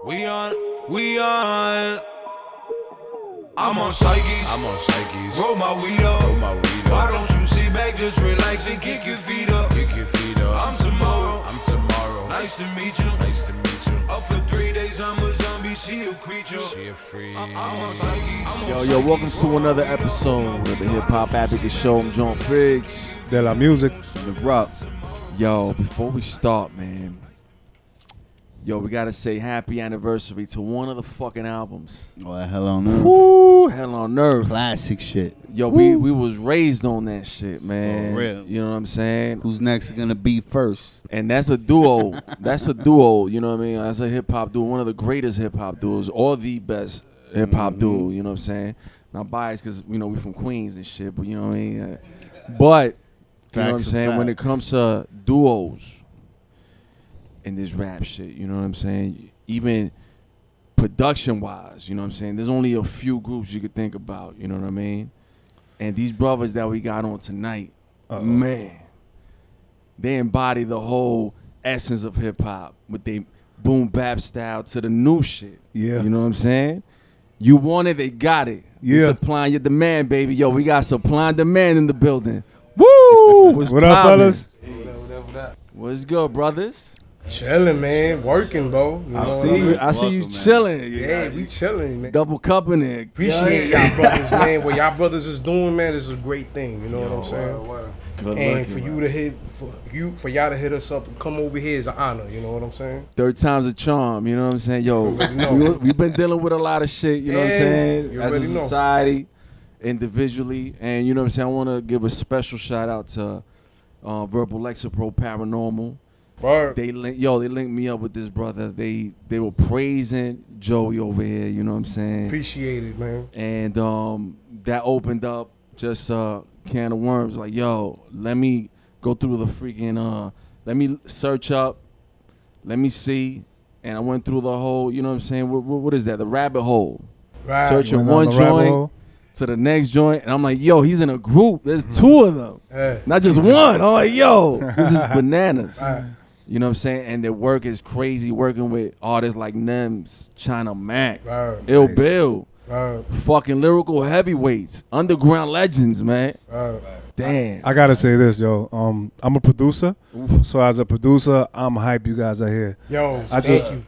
We on. I'm on psyches. Roll my weed up. Why don't you sit back, just relax and kick your feet up? I'm tomorrow. Nice to meet you. Up for 3 days, I'm a zombie, she a creature. She a freak. I'm on psyches. Yo, welcome to another episode of the Hiphop Advocates show. I'm John Friggs. De La Music. The Rock. Yo, before we start, man. Yo, we gotta say happy anniversary to one of the fucking albums. Oh, Hell on Earth. Woo, Hell on Earth. Classic shit. Yo, we was raised on that shit, man. For real. You know what I'm saying? Who's next gonna be first? And that's a duo. That's a duo, you know what I mean? That's a hip-hop duo, one of the greatest hip-hop duos, or the best hip-hop duo, you know what I'm saying? Not biased because, you know, we from Queens and shit, but you know what I mean? But, you know what I'm saying? When it comes to duos in this rap shit, you know what I'm saying? Even production-wise, you know what I'm saying? There's only a few groups you could think about, you know what I mean? And these brothers that we got on tonight, man, they embody the whole essence of hip-hop with their boom bap style to the new shit. Yeah. You know what I'm saying? You want it, they got it. Yeah. You supplying your demand, baby. Yo, we got supply and demand in the building. Woo! What up, fellas? What's good, brothers? Chilling, man. Working, bro. I see you. I see you chilling. Yeah, we chilling, man. Double cupping it. Appreciate y'all brothers, man. What y'all brothers is doing, man, this is a great thing. You know what I'm saying? Good And looking, for you man. to hit, for y'all to hit us up and come over here is an honor. You know what I'm saying? Third time's a charm, you know what I'm saying? Yo, we've been dealing with a lot of shit, you know what I'm Yeah, saying? you As a already know. society, individually, and you know what I'm saying? I want to give a special shout out to Verbal Lexapro Paranormal. Word. They linked me up with this brother. They were praising Joey over here, you know what I'm saying? Appreciate it, man. And that opened up just a can of worms. Like, yo, let me go through the freaking, let me search up, let me see. And I went through the whole, you know what I'm saying? What is that? The rabbit hole. Right. Searching Went down one the rabbit joint hole. to the next joint. And I'm like, yo, he's in a group. There's two of them. Yeah. Not just one. I'm like, yo, this is bananas. Right. You know what I'm saying? And their work is crazy, working with artists like N.E.M.S, China Mac, Right. Ill Nice. Bill, Right. fucking lyrical heavyweights, underground legends, man. Right. Damn. I gotta say this, yo. I'm a producer, so as a producer, I'm hyped you guys are here. Yo,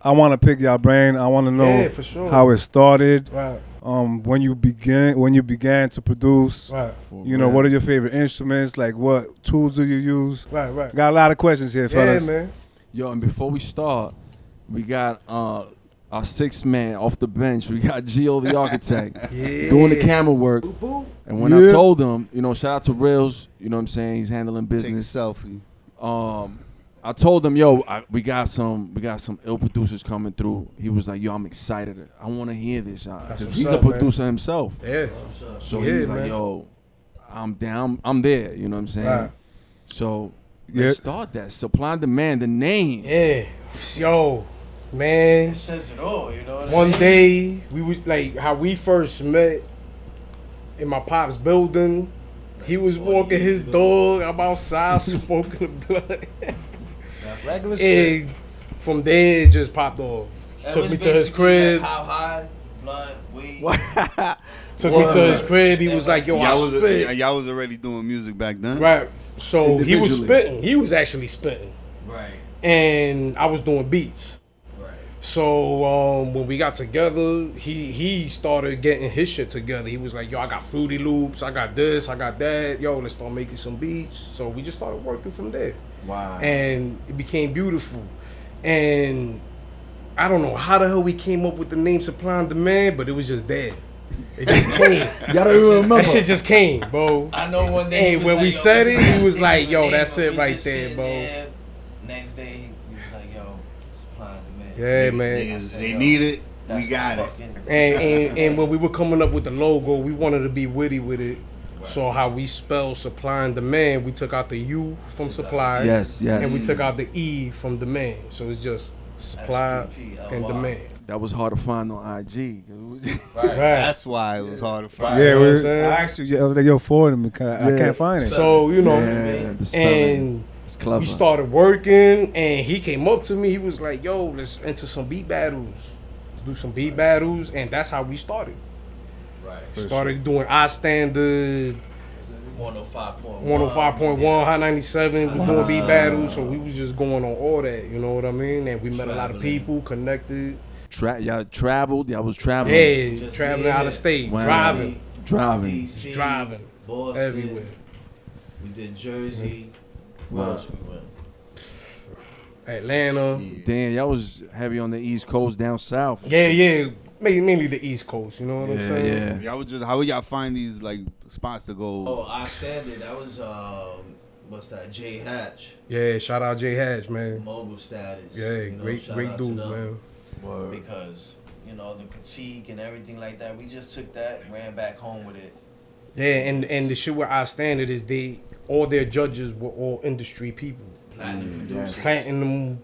I want to pick your brain. I want to know Yeah, for sure. how it started. Right. When you began to produce. Right. You know, what are your favorite instruments? Like, what tools do you use? Right. Got a lot of questions here, Yeah, fellas. man. Yo, and before we start, we got our sixth man off the bench. We got Gio the architect Yeah. doing the camera work. Boop, boop. And when I Yeah. told him, you know, shout out to Reels, you know what I'm saying? He's handling Take a business. selfie. I told him, yo, we got some ill producers coming through. He was like, yo, I'm excited. I want to hear this, because what's he's a up, man. producer himself. Yeah. So Yeah, he's like, man. yo, I'm down. I'm there. You know what I'm saying? Right. So Yeah. let's start that. Supply and demand, the name. Yeah. Yo, man. It says it all, you know what I One mean? day, we was like how we first met in my pop's building. He was walking his dog. I'm outside smoking the blunt. Regular shit. And from there, it just popped off. He That took was me to his basically crib. like how high, blunt, weed. Took me to his crib. He was like, yo, I spit. Y'all was already doing music back then. Right. So he was Individually. spitting. He was actually spitting. Right, And I was doing beats. right. So when we got together, he started getting his shit together. He was like, yo, I got Fruity Loops, I got this, I got that. Yo, let's start making some beats. So we just started working from there. Wow. And it became beautiful. And I don't know how the hell we came up with the name Supply and Demand, but it was just there. It just came. Y'all don't even remember. That shit just came, bro. I know one day. Hey, he was when like, we yo, said this it, is he was the like, name yo, of the that's name, it but we right just there, sitting bro. there. Next day, he was like, yo, Supply and Demand. Yeah, man. Niggas, they need it. We That's got it. fucking- And when we were coming up with the logo, we wanted to be witty with it. So how we spell Supply and Demand, we took out the U from Supply. Yes. And we took out the E from Demand. So it's just Supply and Demand. That was hard to find on IG. Right. That's why it was hard to find. Yeah, You know what I'm I saying? asked you. I was like, yo, forward me. I can't find it. So, you know, Yeah, the spelling. and It's clever. We started working, and he came up to me. He was like, "Yo, let's enter some beat battles. Let's do some beat battles," and that's how we started. Right. Started doing our standard 105.1. 105.1, High 97 was doing beat battles, so we was just going on all that. You know what I mean? And we met a lot of people, connected. Y'all traveled. Y'all was traveling. Yeah, Just traveling being out here. of state, Wow. driving, DC, driving Boston, everywhere. We did Jersey. Where Wow. else we went? Atlanta. Damn, y'all was heavy on the East Coast, down south. Yeah. Mainly the East Coast. You know what I'm Yeah, saying? yeah. Y'all was just how would y'all find these like spots to go? Oh, our standard. That was what's that? Jay Hatch, Yeah, shout out Jay Hatch, man. mobile status. Yeah, you know, great shout dude, out to them. man. Because you know the critique and everything like that. We just took that, ran back home with it. Yeah, and the shit with our standard is all their judges were all industry people. Platinum producers. Platinum,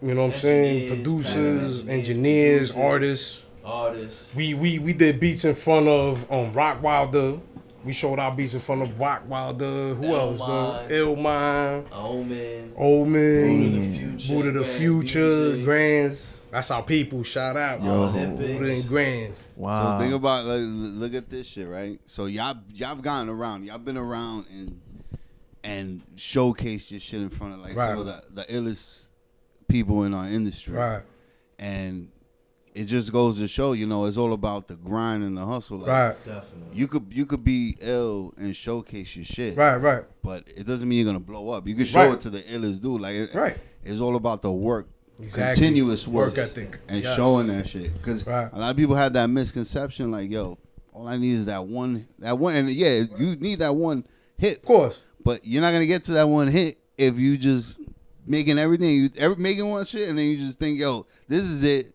you know what I'm saying? Engineers, Producers, platinum engineers, producers. artists. Artists. We did beats in front of Rock Wilder. We showed our beats in front of Rock Wilder. Who else, bro? Illmind. Illmind, Buddha the Omen, Future. Buddha the Grand's Future, Music, Grands. That's our people. Shout out. Olympics. Buddha and Grands. Wow. So think about like, look at this shit, right? So y'all gotten around. Y'all been around and showcased your shit in front of like some of the illest people in our industry. Right. And it just goes to show, you know, it's all about the grind and the hustle. Like, Right. Definitely. You could be ill and showcase your shit. Right. But it doesn't mean you're gonna blow up. You can show it to the illest dude. Like it's all about the work. Exactly. Continuous work ethic. and Yes. showing that shit. Because a lot of people had that misconception, like, yo, all I need is that one, and yeah, you need that one hit. Of course. But you're not gonna get to that one hit if you just making making one shit, and then you just think, yo, this is it.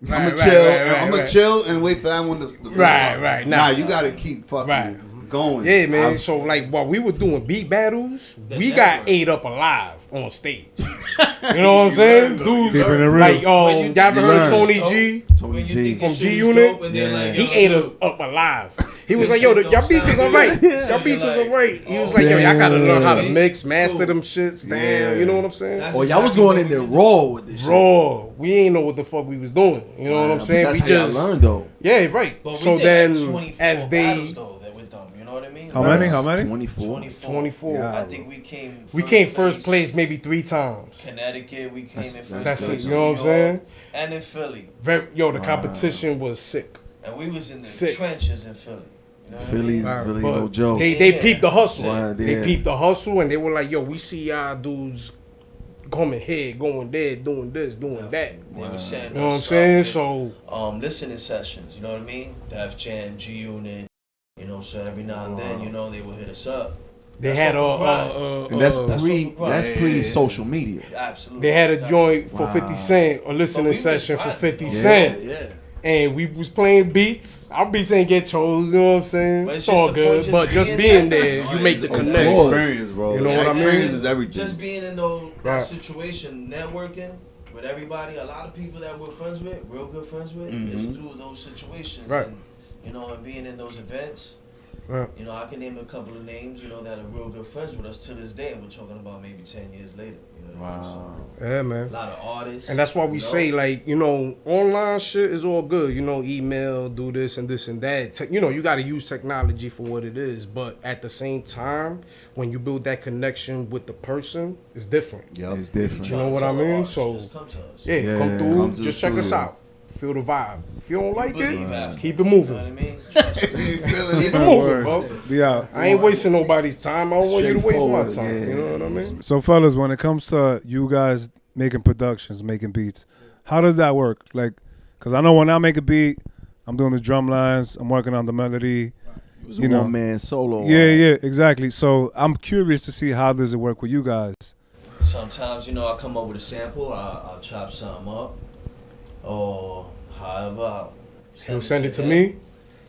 I'm gonna chill. I'm gonna chill and wait for that one to blow up. Right. Nah, you gotta keep fucking going. Yeah, man. So like while we were doing beat battles, we got ate up alive on stage. You know what I'm saying? Dudes Keeping it real. like y'all ever heard of Tony G? Tony G. From G Unit? He ate us up alive. He was like, yo, y'all beats is alright. Y'all beats is alright. He was like, yo, y'all gotta learn how to mix, master them shits. Damn, you know what I'm saying? Oh, y'all was going in there raw with this shit. Raw. We ain't know what the fuck we was doing. You know what I'm saying? That's We how just y'all learned though. Yeah, right. But we So did then like 24 as they battles, though, that with them, you know what I mean? How many? How many? 24. 24. I think we came first place maybe 3 times. Connecticut, we came in first That's place. it, you know what I'm saying? And in Philly. The competition was sick. And we was in the Sick. trenches in Philly. You know what I mean? Philly's Right, really but no joke. They peeped the hustle. Right, They yeah. peeped the hustle, and they were like, "Yo, we see y'all dudes coming here, going there, doing this, doing that." They were setting You know what I'm us saying? up So with, listening sessions, you know what I mean? Def Jam, G Unit, you know, so every now and then, you know, they would hit us up. they had And that's pre social media. Absolutely. they had a joint for Wow. 50 Cent, a listening But we was session for grinding, 50 though. Cent, Yeah. and we was playing beats. Our beats ain't get chose, you know what I'm saying? But It's it's all just the good, point, but just just being being there. there, you make the Of connection. course. experience, bro. You know what I mean? Experience is everything. Just being in that Right. situation, networking with everybody, a lot of people that we're friends with, real good friends with, Mm-hmm. is through those situations. Right. And, you know, and being in those events. Right. You know, I can name a couple of names, you know, that are real good friends with us to this day, and we're talking about maybe 10 years later. You know what I mean? Yeah, man. So, a lot of artists. And that's why we you know? say, like, you know, online shit is all good. You know, email, do this and this and that. You know, you got to use technology for what it is. But at the same time, when you build that connection with the person, it's different. Yep. It's different. You know what I Tell the mean? artists, So, just come to us. yeah, Yeah. come through. Come to Just the check us studio. out. Feel the vibe. If you don't like Believe it, after. keep it You know what I moving. mean? Trust me. You feeling Keep it? it moving, bro. Be out. I ain't wasting nobody's time. I don't want you to waste my Straightforward, time. yeah. You know what I mean? So, fellas, when it comes to you guys making productions, making beats, how does that work? Like, because I know when I make a beat, I'm doing the drum lines, I'm working on the melody. It was You a know. one-man solo. Yeah, exactly. So I'm curious to see how does it work with you guys. Sometimes, you know, I come up with a sample, I'll chop something up, or however, I'll He'll send it to him. me.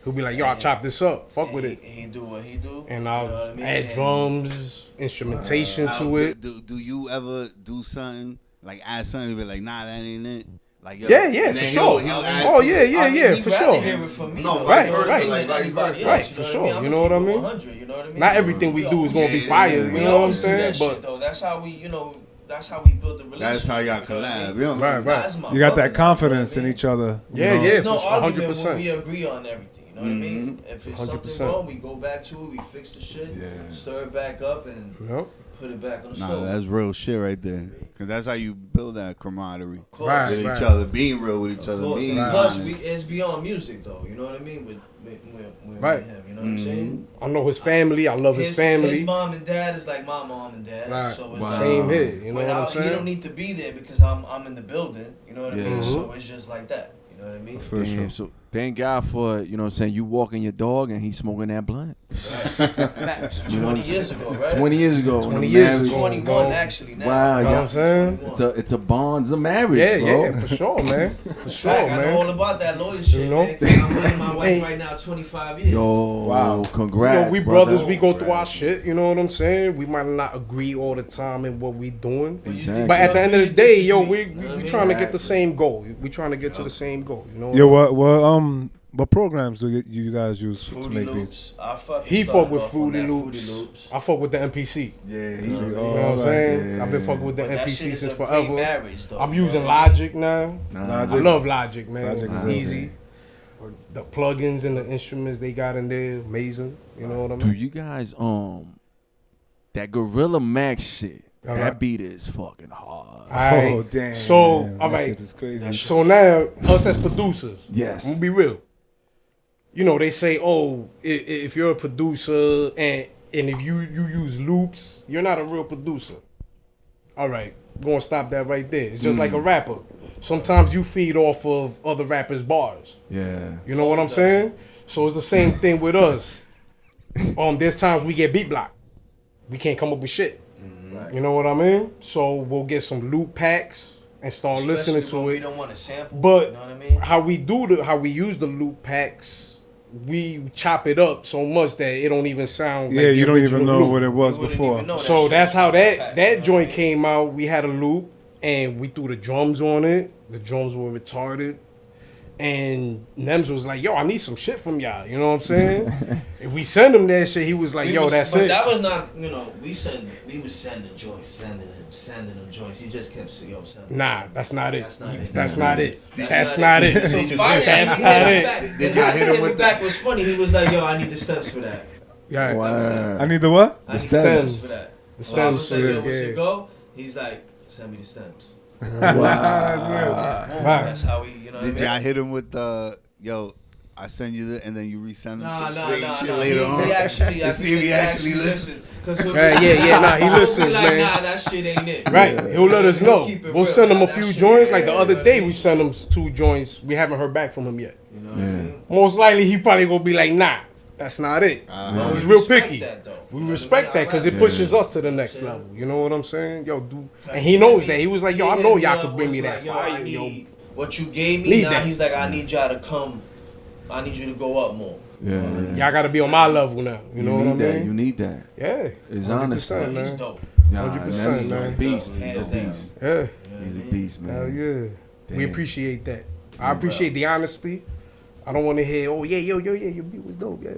He'll be like, yo, I chop this up. Fuck with it. He do what he do. And you I'll know what I mean? add And drums, instrumentation to it. Do you ever do something like add something to be like, nah, that ain't it? Like, yo, Yeah, and for then sure. he'll add Oh to yeah, it. yeah, I mean, yeah, he'd for rather sure. hear it from me No, than right, anybody right, else, like, anybody right, else, right, you for know sure, what I mean? you know what I I'ma keep it mean? 100, you know what I mean? Not everything we do is gonna be fire. You We know what I'm always do saying? that shit, But though. That's how we, you know, that's how we build the relationship. That's how y'all you know what I collab. mean? You know? Right, right. That's my You got brother that now, confidence you know in what each other. you Yeah, know? yeah. There's no for argument 100%. when we agree on everything. You know what I mean? Mm-hmm. If it's 100%. something wrong, we go back to it, we fix the shit, stir it back up, and Yep. put it back on the Nah, stove. that's real shit right there. Cause that's how you build that camaraderie Of course. Right. with each other, being real with each Of other, course. being And plus, honest. it's beyond music, though. You know what I mean? With Right. him, you know what I'm saying? I know his family. I love his family. His mom and dad is like my mom and dad. Right. So it's Wow. like, Same here. You know what I'm without, saying? he don't need to be there because I'm in the building. You know what I Yeah. mean? So it's just like that. You know what I mean? For sure. Damn, so thank God for, you know what I'm saying, you walking your dog and he's smoking that blunt. Facts. You know what 20 I'm years ago, right? 20 years ago. 20 years ago. 21 bro. actually now. Wow, You know what I'm saying? It's a bonds of marriage, Yeah, bro. yeah, for sure, man. For sure, Fact, I know all man. about that lawyer shit, You know? man. 'Cause I'm with my wife Hey. right now 25 years. Yo, Wow. congrats, You know, we brother. brothers, we go through our shit. You know what I'm saying? We might not agree all the time in what we doing. Exactly. But at the end of the day, yo, we You know what I mean? trying to get the same goal. We trying to get to the same goal. You know? Yo, what programs do you guys use to Fruity make beats? Loops. I fucking He started fuck with off on Fruity that Loops. I fuck with the MPC. Yeah, he's- You know Oh, what I'm right. saying? Yeah. I've been fucking with the But that MPC shit is since a great forever. marriage, though, I'm you know using what I mean? Logic now. I love Logic, man. Logic it's is easy. The plugins and the instruments they got in there, amazing. You know what I Do mean? you guys that Gorilla Max shit? All That right. beat is fucking hard. Alright. Oh damn! So, man, all that right. shit is crazy. So now, us as producers, Yes. I'm gonna be real. You know, they say, oh, if you're a producer and if you use loops, you're not a real producer. All right, gonna stop that right there. It's just like a rapper. Sometimes you feed off of other rappers' bars. Yeah. You know what I'm saying? So it's the same thing with us. There's times we get beat blocked. We can't come up with shit. You know what I mean? So we'll get some loop packs and start Especially listening to when it. we don't want to sample. But you know what I mean? how we use the loop packs, we chop it up so much that it don't even sound Yeah, like the you don't even original know loop. what it was You wouldn't before. even know that So shit that's how was on the that pack, you know joint what I mean? came out. We had a loop and we threw the drums on it. The drums were retarded. And N.E.M.S was like, yo, I need some shit from y'all. You know what I'm saying? If we send him that shit, he was like, yo, that's but it. that was not, you know, we was sending joints, sending them joints. He just kept saying, yo, send them. Nah, that's not it. That's not it. That's not it. That's That's not not it. it. So finally, That's he not hit me it. back. Did y'all hit him with back was funny. He was like, yo, I need the steps for that. Yeah. Wow. I need the what? I need the stems. stems for that. The So I was stems, like, yo, yeah. what's your go? He's like, send me the stems. Right. That's how we, you know what Did I y'all mean? hit him with the yo? I send you the, and then you resend him Nah, some nah, straight nah, shit nah. later on. He actually, to see if he actually listens. Nah, he listens, like, man. Nah, that shit ain't it. Right, he'll let us know. Keep it We'll real. send him a That few shit joints. ain't Like the it, other you know day, what I we mean? sent him 2 joints. We haven't heard back from him yet. You know what I mean? Most likely, he probably gonna be like, nah, that's not it. But He's we real respect picky. that, though. We You know respect what I that because mean? it pushes us to the next Yeah. level. You know what I'm saying? Yo, dude. And he knows that. He was like, yo, I know y'all could bring me that Yo, I fire, yo. need what you gave me. Need Now that. he's like, I need y'all to come. I need you to go up more. Yeah. Y'all gotta be on my level now. You know what I need that. mean? You need that. Yeah. It's 100%, honest. He's man. dope. Nah, 100%, N.E.M.S is a man. beast. He's a Hands down. beast. Yeah. He's a beast, man. Hell yeah. We Damn. appreciate that. I appreciate the honesty. I don't want to hear, oh yeah, your beat was dope. Yeah,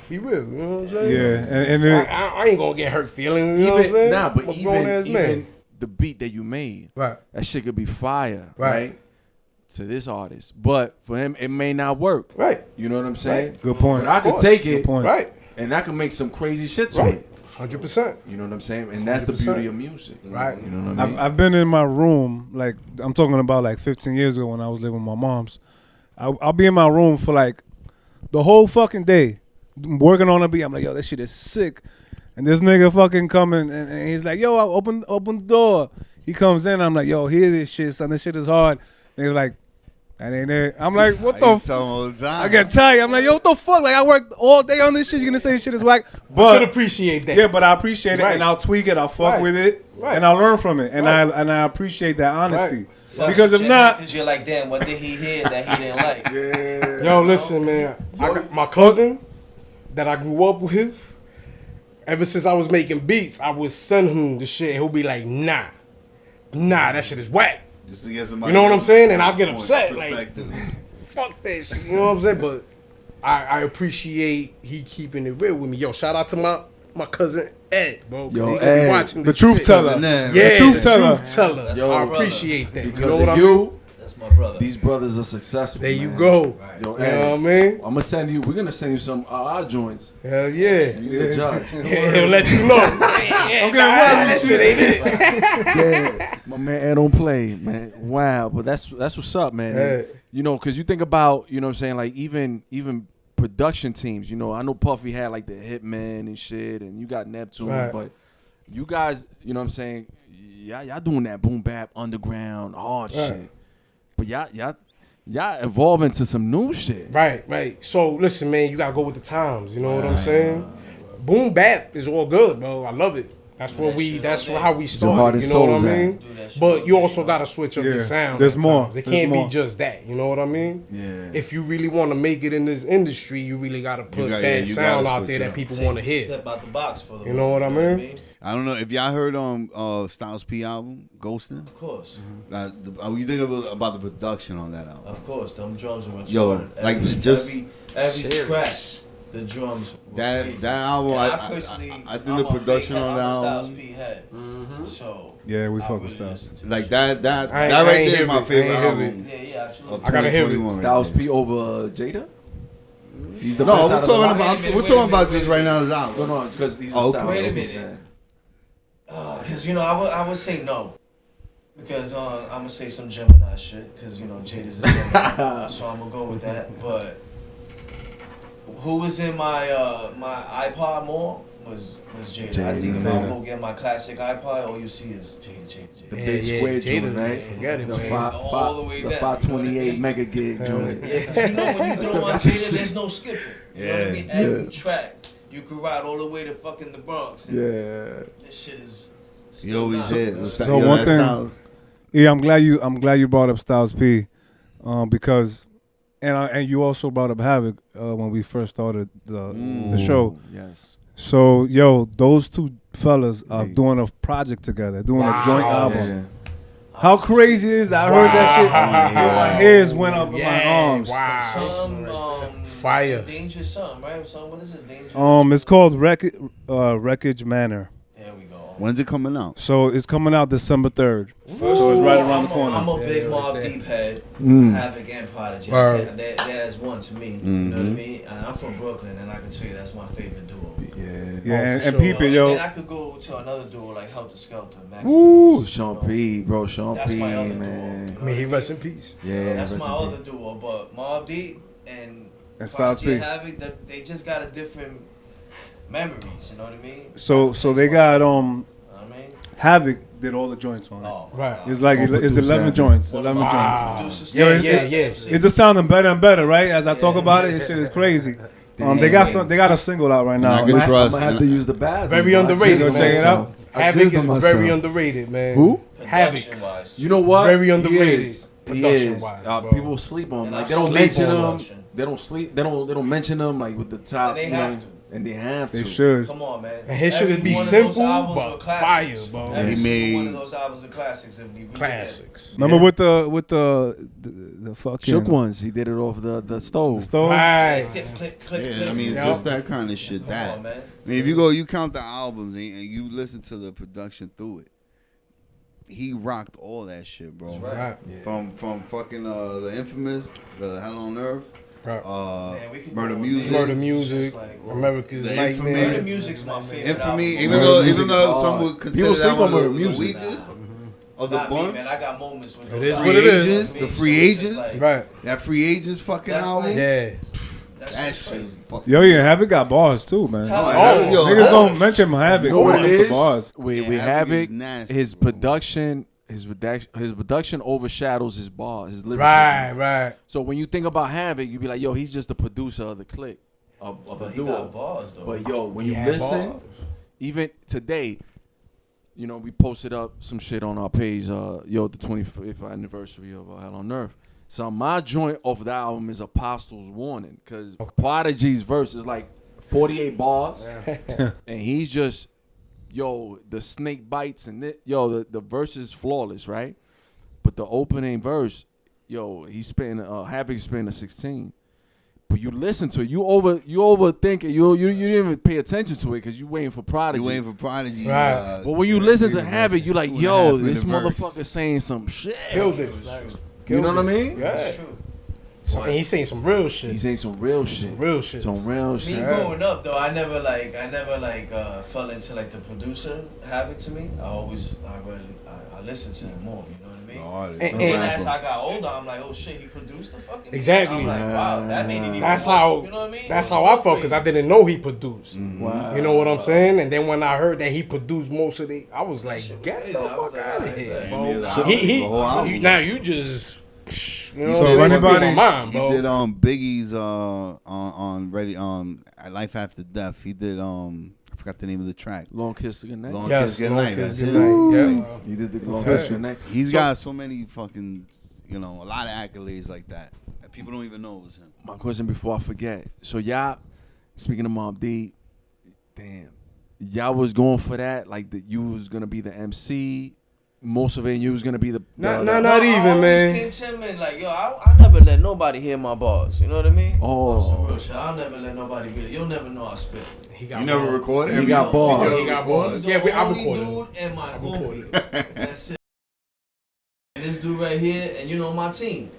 be real. You know what I'm saying? Yeah, and then I ain't gonna get hurt feelings. You know what I'm saying? But I'm a grown-ass even man. the beat that you made, Right. that shit could be fire, Right. right? To this artist, but for him, it may not work. Right. You know what I'm saying? good point. But I could course. take Good it, point. Right. and I can make some crazy shit to Right. it. 100%. You know what I'm saying? And that's the 100%. beauty of music. Right. You know what I mean? I've been in my room, like I'm talking about like 15 years ago when I was living with my mom's. I'll be in my room for like the whole fucking day working on a beat. I'm like, yo, that shit is sick. And this nigga fucking coming and he's like, yo, I'll open the door. He comes in, I'm like, yo, hear this shit, son. This shit is hard. And he's like, that ain't it. I'm like, what the I fuck? tell him all the time. I get tired. I'm like, yo, what the fuck? Like, I worked all day on this shit. You're gonna say this shit is whack? I could But appreciate that. yeah, but I appreciate it, Right. and I'll tweak it. I'll fuck Right. with it, Right. and I'll learn from it, and Right. I appreciate that honesty. Right. Because if not, because you're like, damn, what did he hear that he didn't like? Yo, listen, man. I got my cousin that I grew up with. Ever since I was making beats, I would send him the shit. He'll be like, nah, that shit is whack. Just to get somebody You know what I'm else's saying? And I'll get point, upset. Like, perspective. fuck that shit. You know what I'm saying? But I appreciate he keeping it real with me. Yo, shout out to my cousin Ed, bro. 'Cause Yo, he gonna Ed, be watching The this truth shit. teller. Yeah, Yeah, The truth the teller. truth teller. That's Yo, my I brother. appreciate that. Because You know of what I you, mean? That's my brother. these brothers are successful. There you man. go. Right. Yo, You know what I Ed, mean? I'm gonna send you. We're gonna send you some our joints. Hell yeah. You the judge. He'll let you know. I'm that shit ain't it. Yeah, my man Ed don't play, man. Wow, but that's what's up, man. And, you know, because you think about, you know what I'm saying, like even production teams, you know, I know Puffy had like the Hitman and shit, and you got Neptunes, Right. but you guys, you know what I'm saying, y'all doing that boom bap underground hard shit, but y'all evolving to some new shit. Right. So listen, man, you gotta go with the times. You know what I'm saying? Boom bap is all good, bro. I love it. That's what that's how we heart started. and You know what I soul's mean? Do that shit But you all also day, gotta switch up Yeah. the sound. There's at more. times. It There's can't more. be just that. You know what I mean? Yeah. If you really want to make it in this industry, you really gotta put got- that you sound gotta out switch there it that up. people Take want to a hear. Step out the box for the You know what I mean? I don't know if y'all heard Styles P album, Ghostin'. Of course. You think about the production on that album? Of course. Them drums were Yo, retarded. like, every, just- every track, the drums were That crazy. album, And I personally, think I'm the a big production head- on I'm that a Styles album, P head. So Yeah, we I fuck with really Styles. listen to like shit. that I that ain't right hear there is my it. favorite I ain't hear album Yeah, absolutely. of I gotta hear it. 2021 right Styles there. P over Jada. He's the No, best we're out of the talking lot? about we're talking about this right now. This No, album. no, because he's a Oh, Styles. wait a P minute. fan. Because I would say no. Because I'm gonna say some Gemini shit. Because Jada's a Gemini, so I'm gonna go with that. But who was in my iPod more was Jada. I think if I go get my classic iPod, all you see is Jada. The Yeah, big yeah, square Jada, joint, right? forget it, the man. All the way the down, 528 you know what I mean? mega gig joint. Yeah, 'cause when you throw on Jada, there's no skipping. You know what I mean? Yeah. Every track, you could ride all the way to fucking the Bronx. And Yeah. this shit is. He always did. So one thing- Yeah, I'm glad you brought up Styles P, because, and you also brought up Havoc when we first started the show. Yes. So yo, those two fellas are doing a project together, doing a joint album. Yeah. How crazy is that? I heard that shit. Wow. Yo, my hairs went up in my Yeah, arms. wow. Fire. Danger something, right? So what is it? Danger. It's called Wreckage Manor. There we go. When's it coming out? So it's coming out December 3rd. First So it's of right all, around the corner. I'm a big Yeah, Mobb right Deep head, Mm. Havoc and Prodigy. Word. There's one to me. You know what I mean? And I'm from Brooklyn, and I can tell you that's my favorite duo. Yeah. Yeah, and, for and sure. peep it, And yo. I could go to another duo like Helter Skelter. Mac Woo, and Force, Sean you know? P, bro, Sean That's P, my other man. duo. May he rest in peace. Yeah, That's rest my in other peace. duo, but Mobb Deep and Styles Prodigy and P. Havoc, they just got a different memories. You know what I mean? So they got You know what I mean? Havoc did all the joints on it. Oh, Right. It's like Oh, it's producer 11 Havoc. joints. One 11 of my joints. producers. Yeah, Yeah, yeah. It's just sounding better and better, right? As I talk about it, this shit is crazy. They got a single out right now. I can I'm trust. gonna have to use the bathroom. Very bro. I underrated, jizzed man. Check it out. I Havoc jizzed is on very myself. underrated, man. Who? Havoc. Production-wise. You know what? Very He underrated is. He production is. wise, bro. People sleep on him. And Like I they don't sleep mention on him. production. They don't sleep. They don't mention them like with the top. And they you know, have to. And they have to. They should. Come on, man. And his shit Every be one of simple, those albums but were classics. fire, bro. Every He single one made- of those albums are classics. If we really Classics. Remember with the fucking Shook ones. He did it off the stove. stove? Right. Click, click, click, Yeah, click, I mean, Yeah. just that kind of shit. Come That on, man. I mean, if you count the albums and you listen to the production through it, he rocked all that shit, bro. That's Right. From fucking the infamous, the Hell on Earth, Right. Man, we could Murder go Music, Murder It's Music, just like, America's The Nightmare. Infamy. Murder Music's my favorite. Infamy. album. Even Murder though Music is some hard. would consider People that sleep one on Murder the Music. weakest of the Not me, bunch. man. I got moments with It those is albums. what it is. Agents, the Free Agents. Right. That Free Agents fucking That's album. like- Yeah. That shit. Fucking Yo, yeah, Havoc got bars too, man. Oh, yo, Niggas don't Havoc- mention Havoc. You know what but it it's is? the bars. We Yeah, have Havoc is it. nasty, His bro. production. His production overshadows his bars, his lyricism. Right. Right. So when you think about Havoc, you be like, yo, he's just the producer of the clique of a But he duo. got bars, though. But yo, when He you had listen, bars. even today, you know, we posted up some shit on our page. The 25th anniversary of Hell on Earth. So my joint off the album is Apostles' Warning, because Prodigy's verse is like 48 bars, and he's just, yo, the snake bites and the verse is flawless, right? But the opening verse, yo, he's spitting, Havoc spitting a 16. But you listen to it, you overthink it. You didn't even pay attention to it because you waiting for Prodigy. You waiting for Prodigy. Right. But when you listen to Havoc, you like, 2.5 yo, minute this verse. motherfucker saying some shit. Killed it. You know what I mean? Yeah. That's true. So, and he's saying some real shit. He's saying some real shit. Real shit. Some real Me shit. growing up though, I never fell into like the producer Havoc to me. I listened to him more. You know what I mean? The artist, And- the and as rapper. I got older, I'm like, oh shit, he produced the fucking. Exactly. I'm like, wow, that made it even That's more, how. You know what I mean? That's how I felt because I didn't know he produced. Wow. You know what I'm saying? And then when I heard that he produced most of the, I was like, shit was get crazy. the I fuck was like, out of alright, here, right. bro. He did the He whole album. now you just. You know So what I'm saying? anybody- In my mind, He bro. did Biggie's on Ready Life After Death. He did I forgot the name of the track. Long Kiss to Goodnight. Long Yes, Kiss Good Long Night. Kiss That's Goodnight. it. Yeah. He did the Long Okay. Kiss to Goodnight. He's got so many fucking, a lot of accolades like that people don't even know it was him. My question before I forget. So y'all, speaking of Mobb Deep, damn, y'all was going for that, like that you was gonna be the MC, most of it, and you was gonna be the Not I even, always man. came to him and like, yo, I never let nobody hear my bars. You know what I mean? Oh. Some real shit. I'll never let nobody be like, you'll never know I spit. He got You never balls. recorded? He got bars. He got bars. He's Yeah, the I only recorded. dude and my I homie. recorded. That's it. And this dude right here, and my team.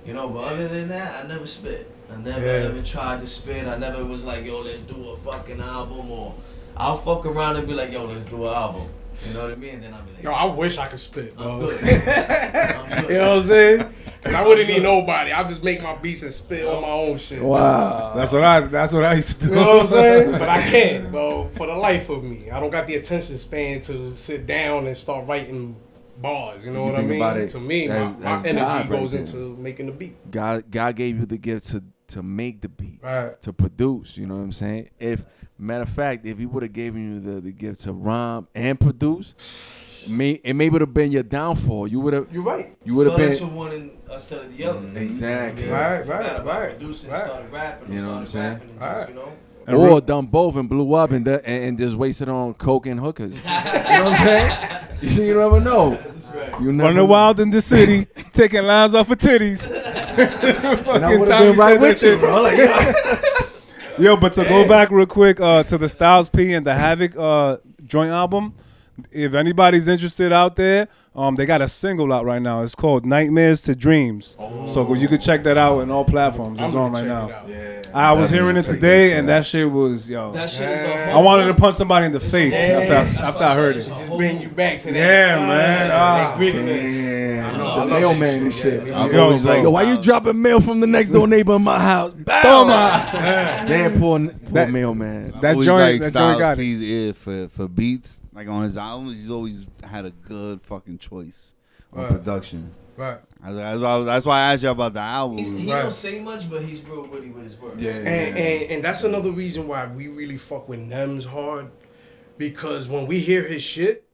You know, but other than that, I never spit. I never ever tried to spit. I never was like, yo, let's do a fucking album, or I'll fuck around and be like, yo, let's do an album. You know what I mean? And then I'll be like, Yo, I wish I could spit, I'm bro. good. You I'm good. know what I'm saying? Cause I wouldn't need nobody. I'll just make my beats and spit on my own shit. Wow. That's what I used to do. You know what I'm saying? But I can't, bro. For the life of me, I don't got the attention span to sit down and start writing bars. You know You what I think mean? about it, To me, that's my God energy right goes there. into making the beat. God gave you the gift to make the beats, Right. to produce. You know what I'm saying? If matter of fact, if he would have given you the gift to rhyme and produce, it may would have been your downfall. You would have. You're right. You would have Fell been. into one instead of the other. Exactly. You know, Right, forgot right, about right, producing right. and started rapping. You know what I'm saying? Rapping and Right. just, you know. Or done both and blew up and just wasted on coke and hookers. You know what I'm saying? You never know. That's right. You never Running know. wild in the city, taking lines off of titties. And I would have Tommy been right said with that you, shit. bro. Like, Yo, but to go back real quick to the Styles P and the Havoc joint album, if anybody's interested out there, they got a single out right now. It's called Nightmares to Dreams. So you can check that out on all platforms. It's on right now. I was hearing it today, and that shit was, yo. That shit is a I wanted to punch somebody in the face That's after I heard it's it. a Just whole- bring you back to that. Yeah, man. That grittiness. Damn, I the love mailman and that shit. shit. I've Yo, always bro. liked Yo, why you Styles. dropping mail from the next door neighbor in my house? Damn, poor That- mailman. That Always joint, liked that joint Styles got it. P's ear for beats. Like on his albums, he's always had a good fucking choice on Right. production. Right. That's why I asked you about the album. He Right. don't say much, but he's real witty with his words. And that's another reason why we really fuck with N.E.M.S hard, because when we hear his shit,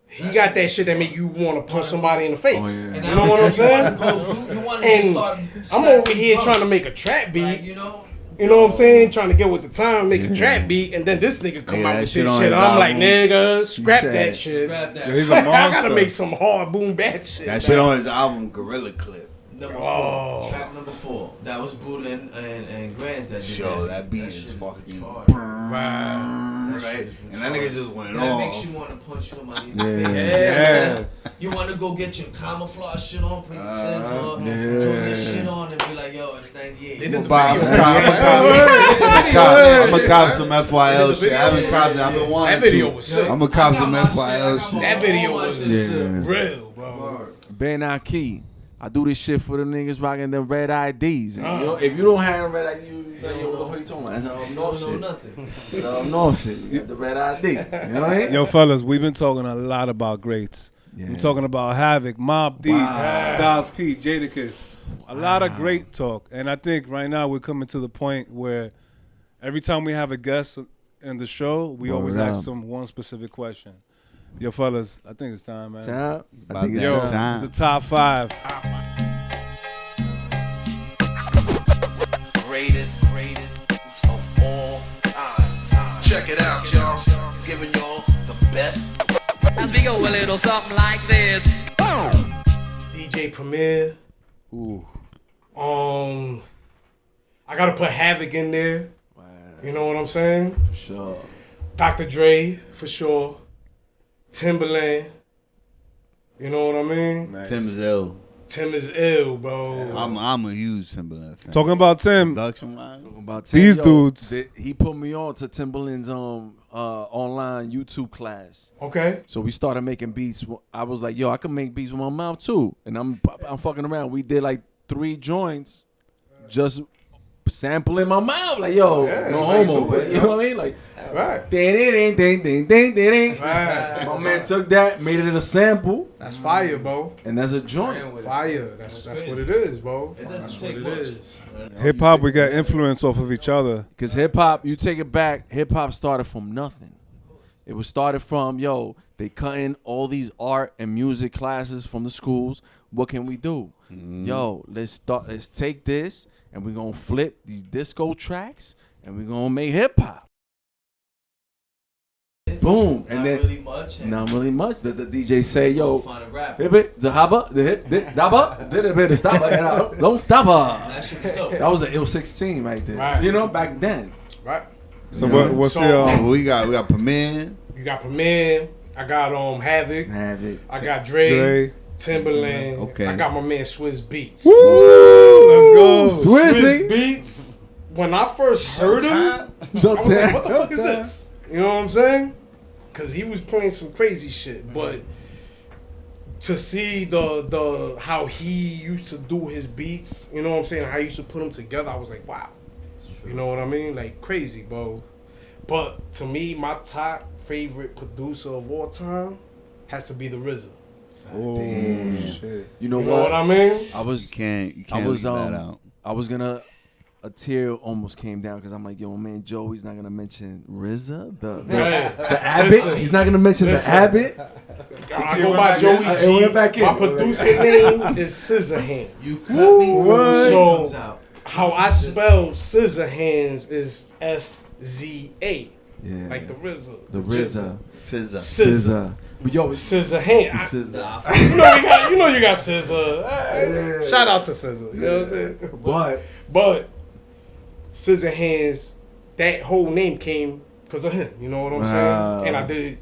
he got that shit that make you want to punch somebody in the face. Oh, yeah. And You now know what I'm saying? You want to just And start. I'm over here trying to make a trap beat. Like, you know. You know what I'm saying? Trying to get with the time, make a trap beat, and then this nigga come Yeah, out that with shit this on shit. his I'm like, album. nigga, scrap said, that shit. Scrap that. Yo, he's shit. a I gotta monster. make some hard boom bap shit. That man. shit on his album, Gorilla Clip. Number Oh. 4. Track number 4. That was Buddha and Grands that did Yo, that. that beat is shit fucking retarded. Right. That shit right. is And that retarded. nigga just went That off. makes you want to punch somebody in the Yeah. face. Yeah. You want to go get your camouflage shit on, put your Timbs on, Yeah. throw your shit on, and be like, yo, it's 98. They just I'm gonna cop some FYL shit. I haven't copped it. I've been wanting That video to. was sick. I'm gonna cop some FYL shit. That video was Yeah. real, bro. Ben Aki, I do this shit for the niggas rocking them red IDs. And Uh. you know, if you don't have red ID, you like, yo, what the fuck you talking about? That's not You no don't know shit. nothing. No shit. You got the red ID. You know what I mean? Yo, fellas, we've been talking a lot about greats. Yeah. We're talking about Havoc, Mobb Deep, Wow. Styles P, Jadakiss. A lot of great talk. And I think right now we're coming to the point where every time we have a guest in the show, we Word always up. ask them one specific question. Yo, fellas, I think it's time, man. Time? I About think it's that Yo, time. time. it's a top 5. Greatest of all time. Check it out, y'all. Giving y'all the best. As we go a little something like this. Premier. Ooh. I gotta put Havoc in there. Wow. You know what I'm saying? For sure. Dr. Dre, for sure. Timberland. You know what I mean? Nice. Tim is ill. Tim is ill, bro. I'm a huge Timberland fan. Talking about Tim, Production wise. About Tim, these dudes. He put me on to Timberland's online YouTube class. Okay. So we started making beats. I was like, yo, I can make beats with my mouth too. And I'm fucking around. We did like 3 joints, just sampling my mouth. Like, yo, Yeah, no like, homo. do it, You know what I mean? Like, Right. ding, ding, ding, ding, ding. Right. My man took that, made it in a sample, That's fire, bro. and that's a joint. Fire. That's crazy. what it is, bro. It That's doesn't what take it much. is. Hip hop, we got influence off of each other. Because hip hop, you take it back, hip hop started from nothing. It was started from, yo, they cutting all these art and music classes from the schools. What can we do? Yo, let's take this and we're gonna flip these disco tracks and we're gonna make hip hop. Boom. And Not then really much. And not really much. The DJ say, yo, find a rapper. hip it, Zahaba, the hip, daba, did it, stop it, don't stop her. That shit was dope. That was an ill 16 right there. Right. You know, back then. Right. So Yeah. what's So- your Well, we got Premier. You got Premier. I got Havoc. Have it. I got Dre. Dre? Timberland. Okay. I got my man Swizz Beats. Let's go. Swizzy. Beats. When I first heard him, I was like, what the fuck is this? You know what I'm saying? Because he was playing some crazy shit. But to see the how he used to do his beats, you know what I'm saying? How he used to put them together, I was like, wow. You know what I mean? Like, crazy, bro. But to me, my top favorite producer of all time has to be the RZA. Oh, shit. You know You know what? what I mean? I was You can't was leave that out. I was gonna a tear almost came down because I'm like, yo, man, Joey's not gonna mention RZA, the Abbott. Listen. He's not gonna mention Listen. the Abbott. I go by Joey It G. went back in. My producer name is Scissorhands. You cut me when the shit So- comes out. How I spell Scissorhands is SZA, Yeah, like the RZA. the RZA, SZA. SZA. But yo, Scissorhands. SZA. You know you got Scissor. Shout out to Scissor. You know what I'm saying? But Scissorhands, that whole name came because of him. You know what I'm Wow. saying? And I did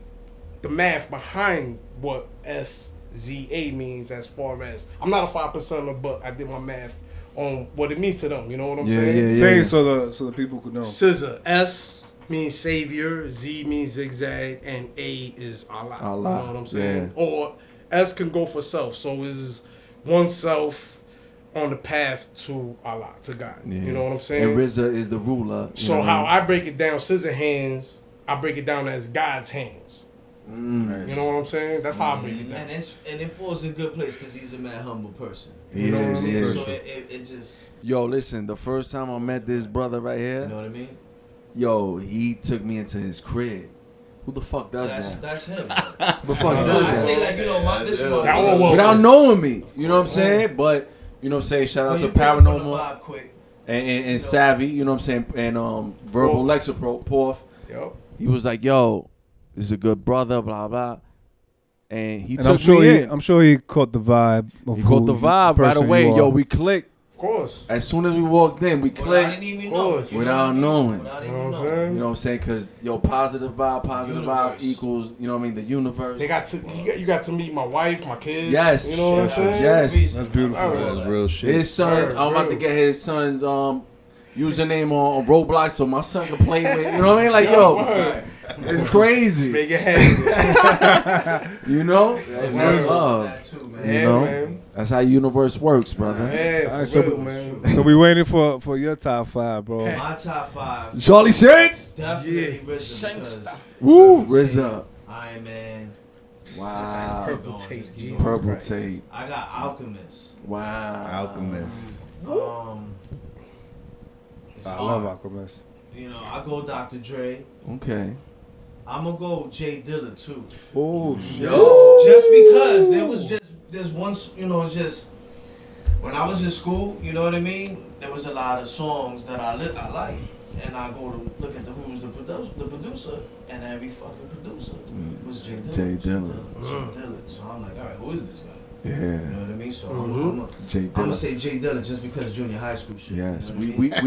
the math behind what SZA means as far as I'm not a 5%er, but I did my math on what it means to them. You know what I'm saying? yeah. Say it so the people could know. Scissor. S means savior, Z means zigzag, and A is Allah. Allah, You know what I'm saying? yeah. Or S can go for self. So it is oneself on the path to Allah, to God. Yeah. You know what I'm saying? And RZA is the ruler. you So know how what I I break it down, scissor hands, I break it down as God's hands. mean? You know what I'm saying? That's how I break it down. And it falls in a good place because he's a mad humble person. He You know what I'm is, saying? he is. So it just, Yo, listen, the first time I met this brother right here, you know what I mean? yo, he took me into his crib. Who the fuck does that? That's him. Who the fuck I does say that? like, you know, this is my That biggest- one Without knowing me, you know what I'm saying? But you know what I'm saying? Shout out When to you pick up on the Paranormal vibe quick. and Savvy, you know what I'm saying? And Verbal Lexapro, Yep. he was like, yo, this is a good brother, blah blah. And he And took me in. I'm sure he caught the vibe. Of He caught the vibe right away. Yo, we clicked. Of course. As soon as we walked in, we Without clicked. even Of knowing. course. You know Without what I mean? knowing. Without You even know what I'm knowing. saying? You know what I'm saying? Because, yo, positive vibe Universe. equals, you know what I mean, the universe. They got to you got to meet my wife, my kids. Yes. You know what I'm saying? Yes. That's beautiful. All right. That's real shit. His son, Word, I'm about to word. get his son's username on Roblox so my son can play with. You know what I mean? Like, yo, Word. it's crazy. Make it happen. You know? That's Word. love. That too, man. You Yeah, know? man. That's how universe works, brother. Yeah, All right, for so- real, man. So we waiting for your top 5, bro. My top 5, Charlie Shirts? definitely Yeah. RZA because Woo! RZA. Iron Man. Wow. Purple Just tape, keep Jesus going. Purple Christ. tape. I got Alchemist. Wow. Alchemist. It's I love hard. Alchemist. You know, I go Dr. Dre. Okay. I'm gonna go Jay Dilla too. Oh shit. Just because there's one, you know, it's just when I was in school, you know what I mean. There was a lot of songs that I like, and I go to look at who's the producer, and every fucking producer was Jay Dilla. Jay Dilla. Jay Dilla. So I'm like, all right, who is this guy? Yeah. You know what I mean? So J I'm gonna Dilla. say J Dilla just because junior high school shit. Yes, you know what I mean?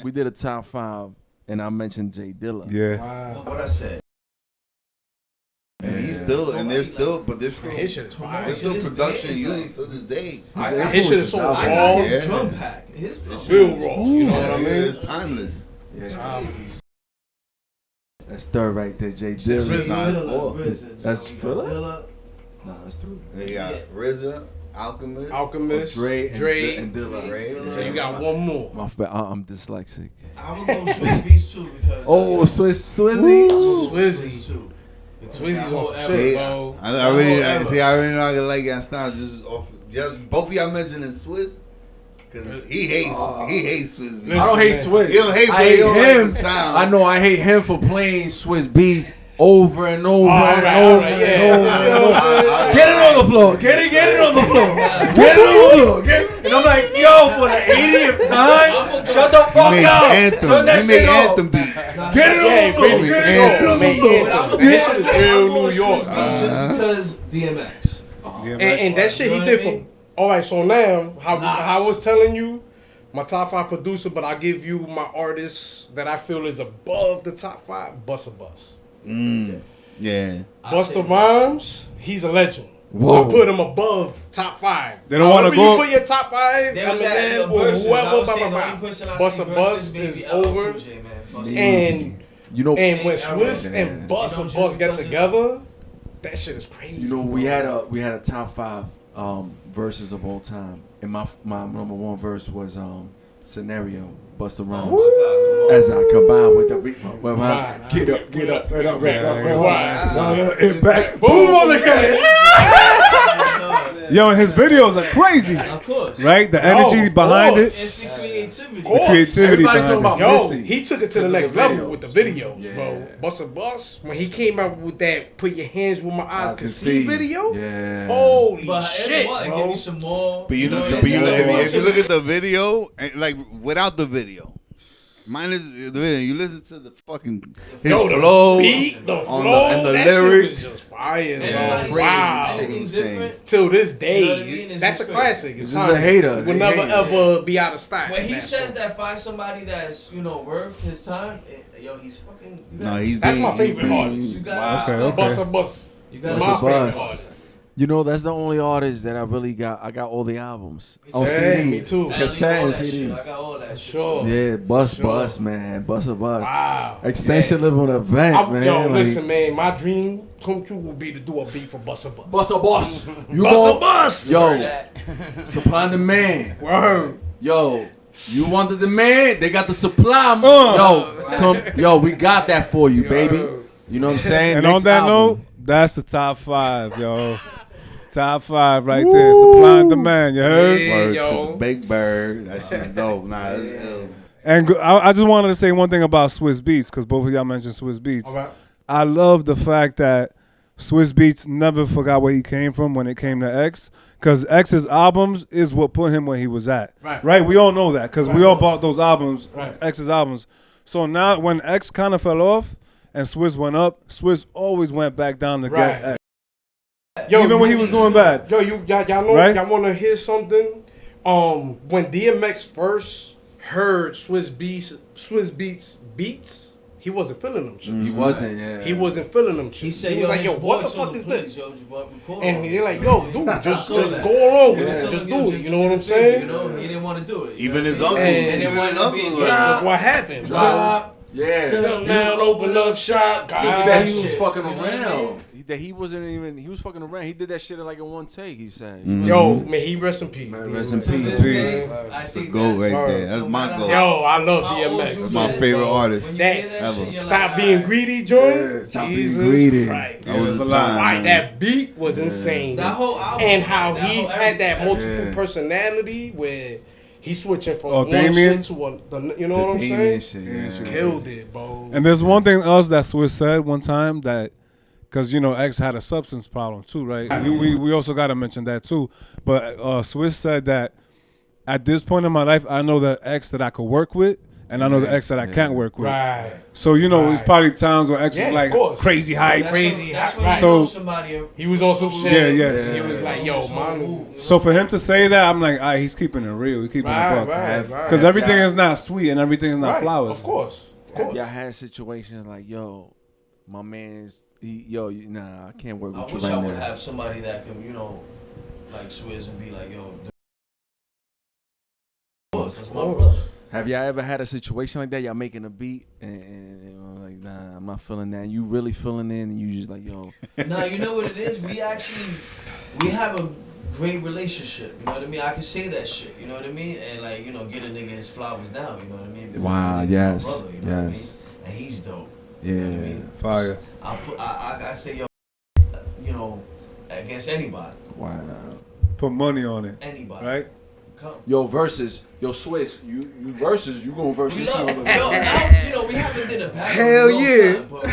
we did a top 5, and I mentioned J Dilla. Yeah. Wow. What I said. And he's still, and there's still, but there's His still, shit is fire. there's still To this production day, used to this day. His shit is so out I there. raw. got his Yeah. drum pack. His Real raw. You know what I mean? It's timeless. Yeah. That's third right there, J Dilla. That's Dilla? Nah, that's 3. They got RZA, Alchemist. Alchemist, Dre Dre. and Dilla. Dre. So you got one more. My bad, I'm dyslexic. I would go Swiss Beats too because. Swizzy. Swizzy. too. Swizzy's on some Yeah, shit, bro. I already know I can like that style just off. Both of y'all mentioning Swiss, cause he hates Swiss. Listen, I don't hate man. Swizz. He don't hate, I but he hate don't him. like the sound. I know I hate him for playing Swiss beats over and over All and right, over all right, and yeah. over. Get it on the floor. Get it on the floor. Get it on the floor. And I'm like, yo, for the 80th time, shut the He fuck makes up. anthem. Turn that He make shit off. anthem beats. Get it on the floor. He Get makes it anthem. on the floor. That shit is real New York. Just because DMX. And that shit he did for. All right, so now how I was telling you, my top 5 producer, but I'll give you my artist that I feel is above the top 5. Busta Bus. Yeah. Busta Rhymes, he's a legend. Whoa. I put him above top 5. They don't wanna However go- You put your top 5. There was Eminem that or versus. I whoever. was Blah, saying blah, the only blah. person I Busta see Bus versus is maybe over. Cool J, man. Busta. And You know, and when Same Swiss era. and Bus You and know, Bus just get doesn't- together, that shit is crazy. you know, we had a top 5 verses of all time, and my number 1 verse was Scenario, Busta Rhymes. As I combine with the get up, get up, right up, right up, and back, boom on the Yo, and his videos are crazy, Of course. right? The energy of behind course. it, It's the creativity. the creativity Everybody behind talking it. about Yo, Missy. he took it to the Because of next the level videos. with the videos, Yeah. bro. Busta Bus, when he came out with that "Put Your Hands Where My Eyes Can See" video, Yeah. holy But shit, what? bro. Give me some more. But you know, it's if you like look at the video, and like without the video, minus the video, you listen to the fucking his Yo, the flow, beat, the on flow, and the that shit was lyrics. just fire, Everybody bro. Wow. says anything different. Till this day, You know what I mean? It's that's a just classic. It's He's just a timeless. hater. It will He never hating. ever be out of style. When he That's says it. that, find somebody that's worth his time. Yo, he's fucking. You No, gotta- he's That's my being- favorite being- artist. You gotta. Okay, okay. Busta Bus. You That's gotta. my Busta favorite Bus. artist. You know, that's the only artist that I really got. I got all the albums on Yeah, CD, me too. cassette and all that shit. CDs. I got all that shit. Sure. Yeah, Bus, Sure. man, Bus. Wow. Extension live on a vent, man. Yo, like, listen, man. My dream come true would be to do a beat for Busta Bus. Bus. You Busta gon' Bus. yo, That. supply and demand. Word. Yo, you want the demand? They got the supply. Yo, we got that for you, baby. You know what I'm saying? And Next on that album. note, that's the top 5, yo. Top 5 right there. Supply and demand, you heard? Yeah. Word Yo. to the Big Bird. That shit is dope. Nah, that's ill. And I just wanted to say one thing about Swiss Beats, because both of y'all mentioned Swiss Beats. All right. I love the fact that Swiss Beats never forgot where he came from when it came to X, because X's albums is what put him where he was at. Right. We all know that, because we all bought those albums, Right. X's albums. So now when X kind of fell off and Swiss went up, Swiss always went back down to Right. get X. Yo, Even when he was doing bad. Yo, y'all know, Right? y'all want to hear something? When DMX first heard Swiss Beats beats, he wasn't feeling them shit. He wasn't. Yeah. He wasn't feeling them shit. He said, was yo, like, his yo, boy what the told fuck him, is please, this? yo, you record And on he's this. like, yo, dude, just saw that. go along with Yeah. it. Just Yo, do it. You know what I'm saying? You know, he didn't want to do it. Even his know what uncle. I mean? And And even then his wanted to uncle be was drop, What happened? drop. Yeah. Shut down, open up shop. He said he was shit. fucking You know what I around. mean? That he wasn't even. He was fucking around. He did that shit in like in one take. He said. Yo, man, he rest in peace. Man, rest in To peace. this Peace. day, I think Goat that's right there. That's no my matter goat. Yo, I love How old DMX. you That's my get, favorite when artist. you That- hear that ever. shit, you're Stop like, being alright. greedy, joint. Yeah, stop being Jesus greedy. Christ. That was the a lot, time. Like man. that beat was insane. That whole album. And how that he whole had that everything. multiple Yeah. personality where he switching from Oh, one Damien? shit to you know what I'm Damien saying? shit. Yeah. Killed it, bro. And there's one thing else that Swiss said one time that, because you know X had a substance problem too, right? We also got to mention that too. But Swiss said that at this point in my life, I know that X that I could work with and I know the Yes, X that I yeah. can't work with. Right. So you know, Right. it's probably times when X Yeah, is of like course. crazy hype. That's when Right. you So- know somebody. He was on some shit. Yeah. He was like, yo, man. So for him to say that, I'm like, he's keeping it real. He's keeping it Right, buck. right. Because everything is not sweet and everything is not Right, flowers. Of course. Have y'all had situations like, yo, my man's, nah, I can't work I with you wish right I would now. have somebody that could, like Swizz and be like, yo, that's my brother. Have y'all ever had a situation like that? Y'all making a beat and like, nah, I'm not feeling that. You really feeling it, and you just like, yo. Nah, you know what it is? We have a great relationship. You know what I mean? I can say that shit. You know what I mean? And like, get a nigga his flowers now. You know what I mean? Because Wow, the nigga's yes, my brother, you know what I yes. mean? And he's dope. Yeah. You know what I mean? Fire. I say, yo, against anybody. Wow. Put money on it. Anybody. Right? Come. Yo, versus, Swiss, you versus, you gonna versus. We love, you now, we haven't did a battle Hell in a long yeah. time, but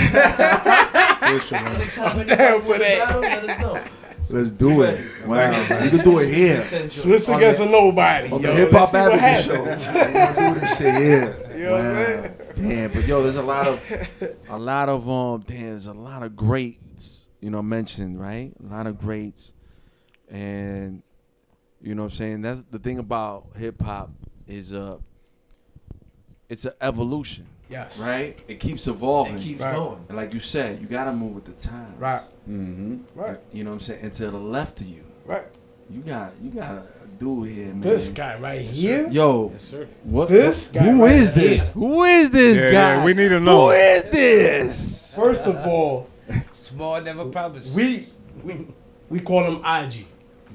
anytime I'm down for that. battle, let us know. Let's do it. Wow, we can do it here. Swiss against a nobody. On yo. the Hip Let's Hop see what Advocates happens. show. We're gonna do this shit here. You know what I'm saying? Damn, but yo, there's a lot of greats, mentioned, right? A lot of greats. And you know what I'm saying? That's the thing about hip hop is it's an evolution. Yes. Right? It keeps evolving. It keeps Right. going. And like you said, you gotta move with the times. Right. Mm-hmm. Right. You know what I'm saying? And to the left of you. Right. You got a dude here, man. This guy right here. Yo, Yes, sir. what? This guy Who right is this? here. Who is this Yeah, guy? yeah, we need to know. Who is this? First of all, Small never promised. we call him IG.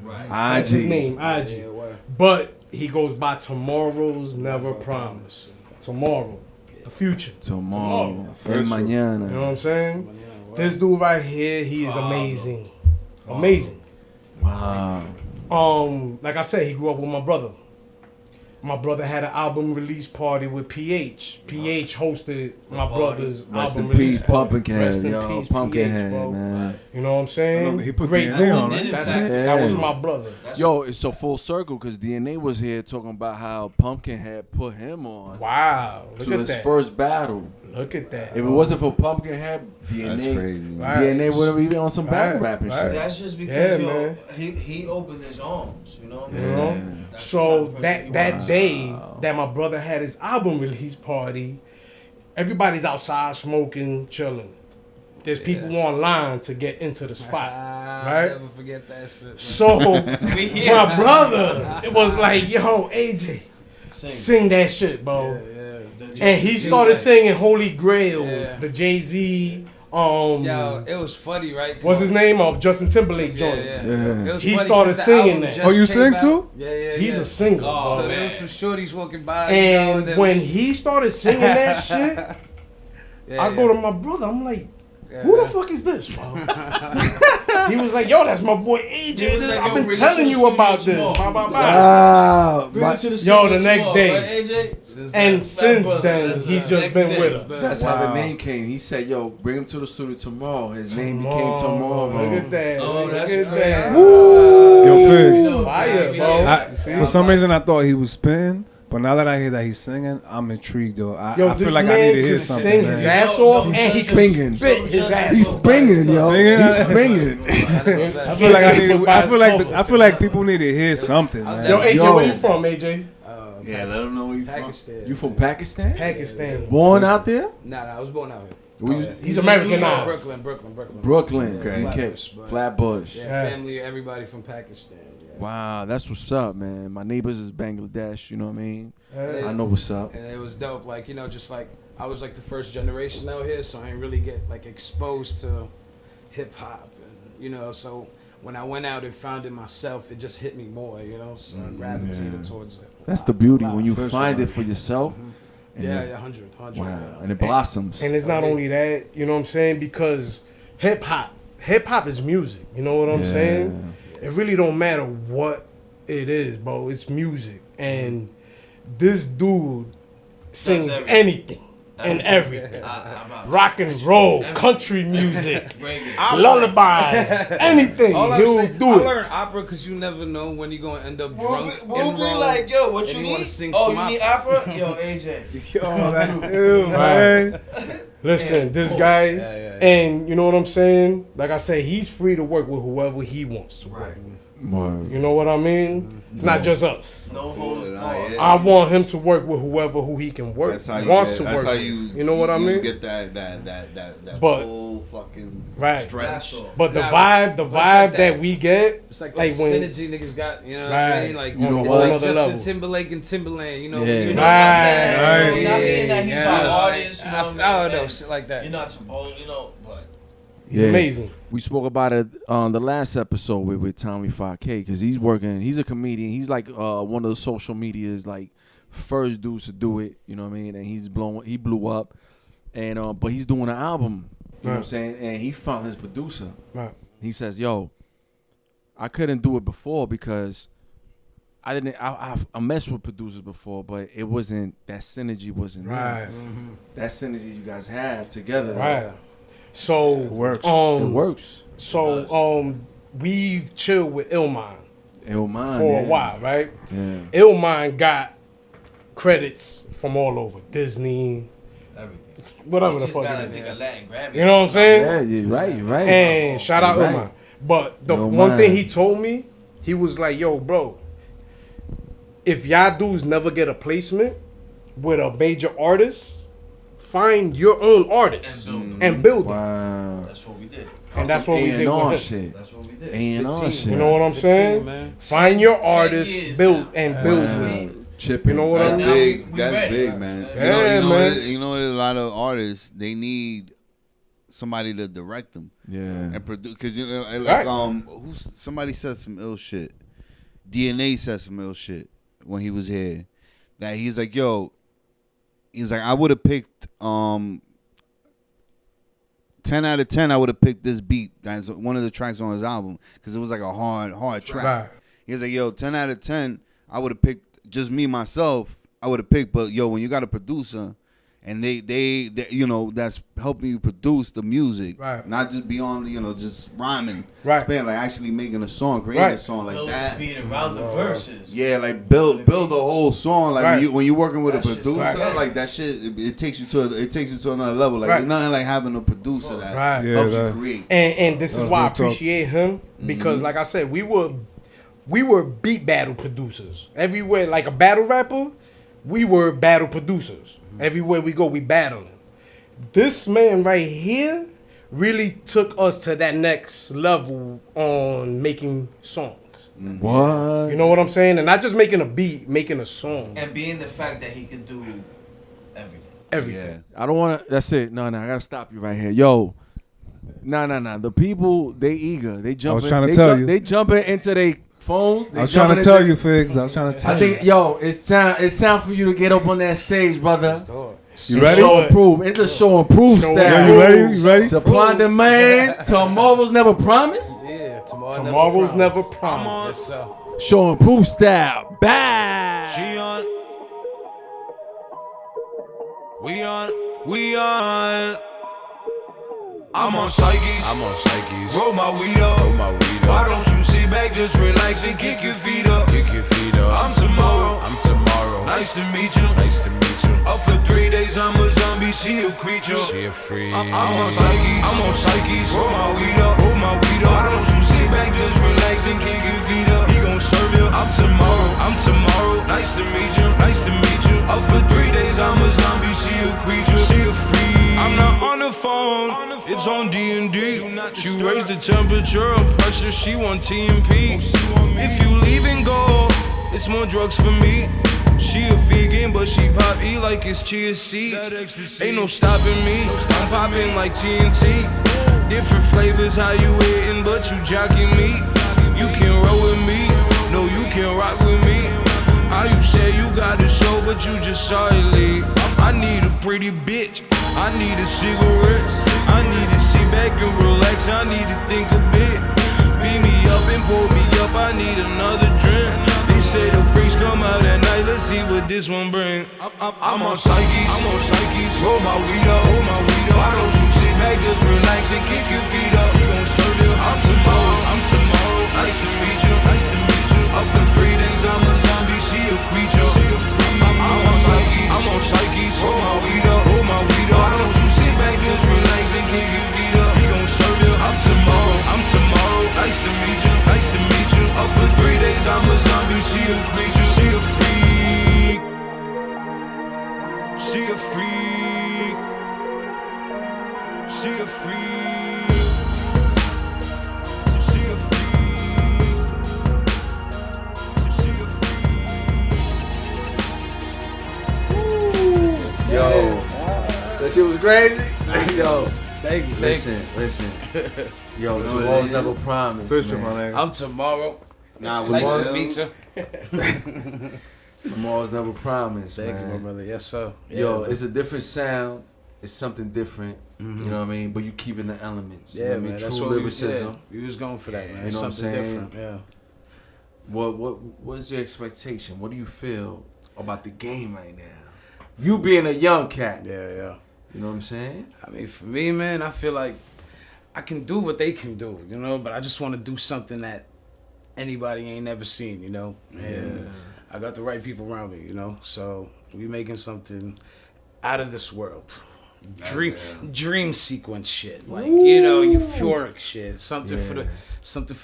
Right. That's his name, IG. Yeah, word. But he goes by Tomorrow's Never Promise. Tomorrow. The future. Tomorrow. Tomorrow. El mañana. You know what I'm saying? This dude right here, he is amazing. Amazing. Wow. Like I said, he grew up with my brother. My brother had an album release party with PH. PH hosted my brother's Rest album in release peace, party. Pumpkinhead. Rest in yo, peace, Pumpkinhead, PH, bro. man. You know what I'm saying? He put Great DNA on, dude. right? That was my brother. Yo, it's a full circle because DNA was here talking about how Pumpkinhead put him on Wow. Look to at his that. first battle. Look at that. If it wasn't for Pumpkinhead, That's DNA, crazy. Man. Right. DNA would have been on some battle Right, rapping right. shit. That's just because Yeah, man. he opened his arms, you know what I You mean? know? Yeah. That's So the type of that person that he was. day that my brother had his album release party, everybody's outside smoking, chilling. There's people online to get into the spot, I'll right? never forget that shit. Man. So my brother, it was like, yo, AJ, sing that shit, bro. Yeah. And he started singing Holy Grail, Yeah. the Jay-Z, Yo, it was funny, right? what's his name? Justin Timberlake Yeah, joint. yeah. Yeah. It was He funny started 'cause the singing album that. just Oh, you came sing out. too? Yeah. He's a singer. Oh, So bro. there man. was some shorties walking by. And then when he started singing that shit, yeah, I go to my brother. I'm like, who the fuck is this, bro? He was like, yo, that's my boy AJ. He was like, I've yo, been bring telling it to you the about studio this. Blah, blah, blah. Ah, Bring it to the Yo, studio the next tomorrow, day. right, AJ? And since then, he's just been with us. that's how the name came. He said, "Yo, bring him to the studio tomorrow." His name became Tomorrow. Look at that. Oh, Look that's at crazy. that. Yo, Figs. Fire, bro. For some reason, I thought he was spitting, but now that I hear that he's singing, I'm intrigued, though. Yo, I this feel like I man need to hear could something. sing man. his ass Yo, off, don't and he judge could Springing. spit his ass He's off. springing, yo. Springing? He's springing. I feel like I feel like people need to hear something, man. Yo, AJ, Yo. where you from, AJ? Yeah, let them know where you from. Pakistan. You from Pakistan? Pakistan. Born out there? Nah, I was born out here. We was- He's Americanized. Brooklyn. Brooklyn. Okay. Flatbush, but- Flatbush. Yeah, Yeah. family, everybody from Pakistan. Yeah. Wow, that's what's up, man. My neighbors is Bangladesh, you know what I mean? Yeah. I know what's up. And it was dope. Like, just like I was like the first generation out here, so I didn't really get like exposed to hip hop, and so when I went out and found it myself, it just hit me more, so I gravitated towards it. That's the beauty Wow. when you First find one. it for yourself. And Yeah, it- 100. Wow, Yeah. and it blossoms. And it's not only that, you know what I'm saying? Because hip hop is music. You know what I'm Yeah. saying? It really don't matter what it is, bro. It's music. And this dude sings everything. anything. and everything. I'm Rock and roll, country music, Reggae. lullabies, anything. All I'm He'll saying, do I it. learned opera because you never know when you're gonna end up drunk. We'll in be Rome, like, yo, what and you wanna need? sing Oh, some you need opera. opera? Yo, AJ. Yo, that's ill, man. Listen, this guy, yeah. and you know what I'm saying? Like I said, he's free to work with whoever he wants to work with. Word. You know what I mean? It's not just us. No holds Nah, barred. yeah. I want him to work with who he can work. That's how you wants get, to that's work. how with. you know what I mean? get that But- full fucking Right. stretch. But the Nah, vibe but it's like that that. we get, It's like, like that when synergy niggas got, you know what Right. I mean? Like, You know it's what? like Another Justin level. Timberlake and Timberland, you know? Yeah. You know Right. Not being that he's Yeah. an artist, you know what I I don't know, mean? shit like that. You're not, you know, but he's amazing. We spoke about it on the last episode with Tommy 5K because he's working. He's a comedian. He's like one of the social media's like first dudes to do it. You know what I mean? And he blew up, and but he's doing an album. You know what I'm saying? And he found his producer. Right. He says, "Yo, I couldn't do it before because I didn't. I messed with producers before, but it wasn't that synergy wasn't there. Right. That synergy you guys had together. Right. So It works. It works. So we've chilled with Dmand Illmind, for a while, right? Yeah. Dmand got credits from all over Disney, everything. whatever He the just fuck got it a is. nigga Latin Grammy. You know what I'm saying? Yeah, you're right. You're right. And shout out Right. Dmand. But the Yo, one man. thing he told me, he was like, "Yo, bro, if y'all dudes never get a placement with a major artist, find your own artist and build them." Wow. That's what we did. And that's what we did A&R with him. shit. That's what we did. A&R shit. You know what I'm 15, saying? man. Find your 10 artist, years build now. and build Wow. with them. Chipping. You know what I That's mean? big. We That's ready. big, man. Yeah, you know, man. You know, there's a lot of artists. They need somebody to direct them Yeah. and produce. Cause you know, like Right. somebody said some ill shit. DNA said some ill shit when he was here. That he's like, yo, he's like, I would have picked 10 out of 10. I would have picked this beat. That's one of the tracks on his album because it was like a hard track. Right. He's like, yo, 10 out of 10. I would have picked just me myself. I would have picked, but yo, when you got a producer and they you know, that's helping you produce the music, Right. not just beyond, you know, just rhyming, Right. spinning, like actually making a song, creating Right. a song like Build that. the beat around the verses. Yeah, like build the whole song. Like Right. when you're working with That a shit's producer, right. like that shit, it takes you to another level. Like Right. it's nothing like having a producer that Right. Yeah, helps you that- create. And this is That's why I real talk. appreciate him because, like I said, we were beat battle producers everywhere. Like a battle rapper, we were battle producers. Everywhere we go, we battling. This man right here really took us to that next level on making songs. What? You know what I'm saying? And not just making a beat, making a song. And being the fact that he could do everything. Everything. I don't want to. That's it. No, I gotta stop you right here, yo. Nah. The people, they eager. They jumping. trying to they tell you. They jumping into their phones. They I was trying to jumping tell into- you, Figs. I was trying to tell I you. think, yo, it's time for you to get up on that stage, brother. You And ready? Show and prove. It's a show and prove Show style. and Yeah, you ready? You ready? Supply and demand. Tomorrow's never promised. Yeah, Tomorrow's never promised. Yes, sir. Show and prove style. Bye. She on. We on. I'm on psyches. Roll my weed up. Why don't you sit back, just relax and kick your feet up? I'm tomorrow. Nice to meet you. Up for 3 days, I'm a zombie, she a creature. She a freak. I'm on psyches. Roll my weed up. Why don't you sit back, just relax and kick your feet up? He gon' serve you. I'm tomorrow. Nice to meet you. Up for 3 days, I'm a zombie, she a creature. She a freak. I'm not on the phone. It's on D&D. She raised the temperature of pressure. She want T.N.P. If you leave and go, it's more drugs for me. She a vegan, but she pop E like it's chia seeds. Ain't no stopping me. I'm popping like TNT. Different flavors, how you eating, but you jocking me. You can roll with me. No, you can rock with me. How you say you got a show, but you just saw it leave. I need a pretty bitch. I need a cigarette. I need to sit back and relax. I need to think a bit. Beat me up and pull me up. I need another drink. They say the freaks come out at night. Let's see what what this one bring. I'm on psyches, roll my weed up. Why don't you sit back, just relax and kick your feet up? We gon' serve you. I'm tomorrow. Nice to meet you. Up for 3 days, I'm a zombie, see a creature. I'm on psyches, roll my weed up. Why don't you sit back, just relax and kick your feet up? We gon' serve you. I'm tomorrow. Nice to meet you. Up for 3 days, I'm a zombie, see a creature. See a freak. See a freak. See a freak. See a freak. See a freak. Yo, that shit was crazy. Yo, Thank you. listen. Yo, tomorrow's never promised. Official, my Man. nigga. I'm tomorrow. Nah, we Nice still- to meet you. Tomorrow's never promised, Thank man. you, my brother. Yes, sir. Yo, it's a different sound. It's something different. Mhm. You know what I mean? But you keeping the elements. You Yeah, know what I man. mean? That's True what lyricism. we was going for that, man. You know what I'm Something saying? different. Yeah. What's your expectation? What do you feel about the game right now? You being a young cat. Yeah. You know what I'm saying? I mean, for me, man, I feel like I can do what they can do, you know, but I just want to do something that anybody ain't never seen, you know. And I got the right people around me, you know. So we making something out of this world. Dream sequence shit, like you know, euphoric shit, something for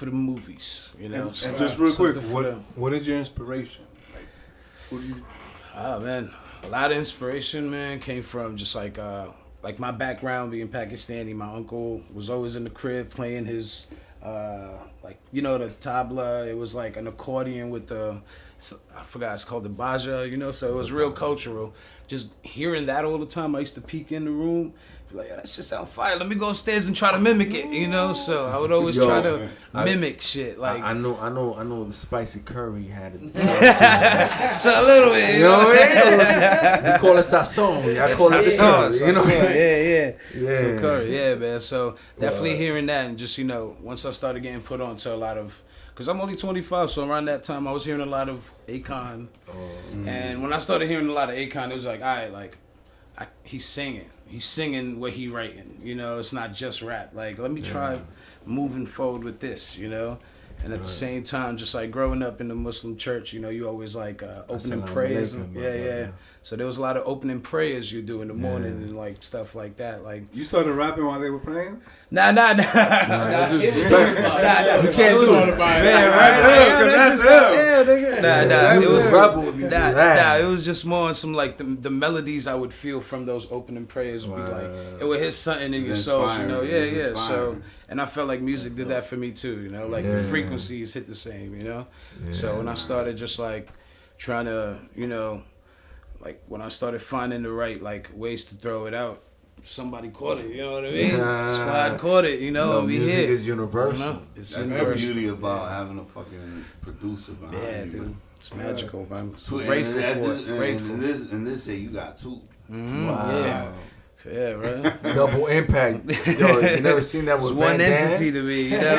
the movies, you know. And just real quick, something for what is your inspiration? Like, who do you? Oh man, a lot of inspiration, man, came from just like my background being Pakistani. My uncle was always in the crib playing his like, you know, the tabla. It was like an accordion with the, I forgot, it's called the baja, you know. So it was real cultural. Just hearing that all the time, I used to peek in the room, be like, that shit sound fire. Let me go upstairs and try to mimic it, you know. So I would always try to mimic shit. Like I know the spicy curry had it. so a little bit, You know what I mean? We call it sazon. I call it curry. You know? Yeah. Some curry, yeah, man. So definitely hearing that, and just, you know, once I started getting put on to a lot of, because I'm only 25, so around that time I was hearing a lot of Akon. And when I started hearing a lot of Akon, it was like, all right, like, he's singing what he writing, you know. It's not just rap. Like, let me try moving forward with this, you know. And at the same time, just like growing up in the Muslim church, you know, you always like opening prayers. So there was a lot of opening prayers you do in the morning and like stuff like that. Like, You started rapping while they were playing? Nah. This is disrespectful. We can't do it. It was rebel if you do that. it was just more on some like the melodies I would feel from those opening prayers would be like it would hit something in your soul, you know. Yeah. So, and I felt like music did that for me too, you know. Like the frequencies hit the same, you know. So when I started just like trying to, you know, like when I started finding the right like ways to throw it out, somebody caught it, you know what I mean? Squad caught it, you know, we music hit. is universal. You know? It's That's the universal. beauty about having a fucking producer behind Yeah, you. dude. It's magical, man. Two, Grateful and for this, it. Grateful. And this say you got two. Yeah. Yeah, right. Double impact. Yo, you never seen that It's with one Van Damme? entity to me, you know.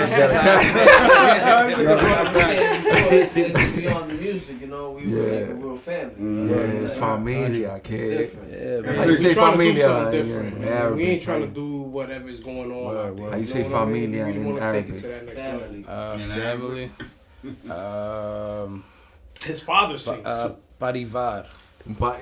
It's beyond the music, you know. We were like a real family. Yeah, it's familia, It's kid. different. Yeah, How man. you say trying to do familia? something different. in man. Arabic? We ain't trying to do whatever is going on out there. How you say know what I mean? familia We in wanna take it Arabic? to that next level. Family. His father sings too. Parivar.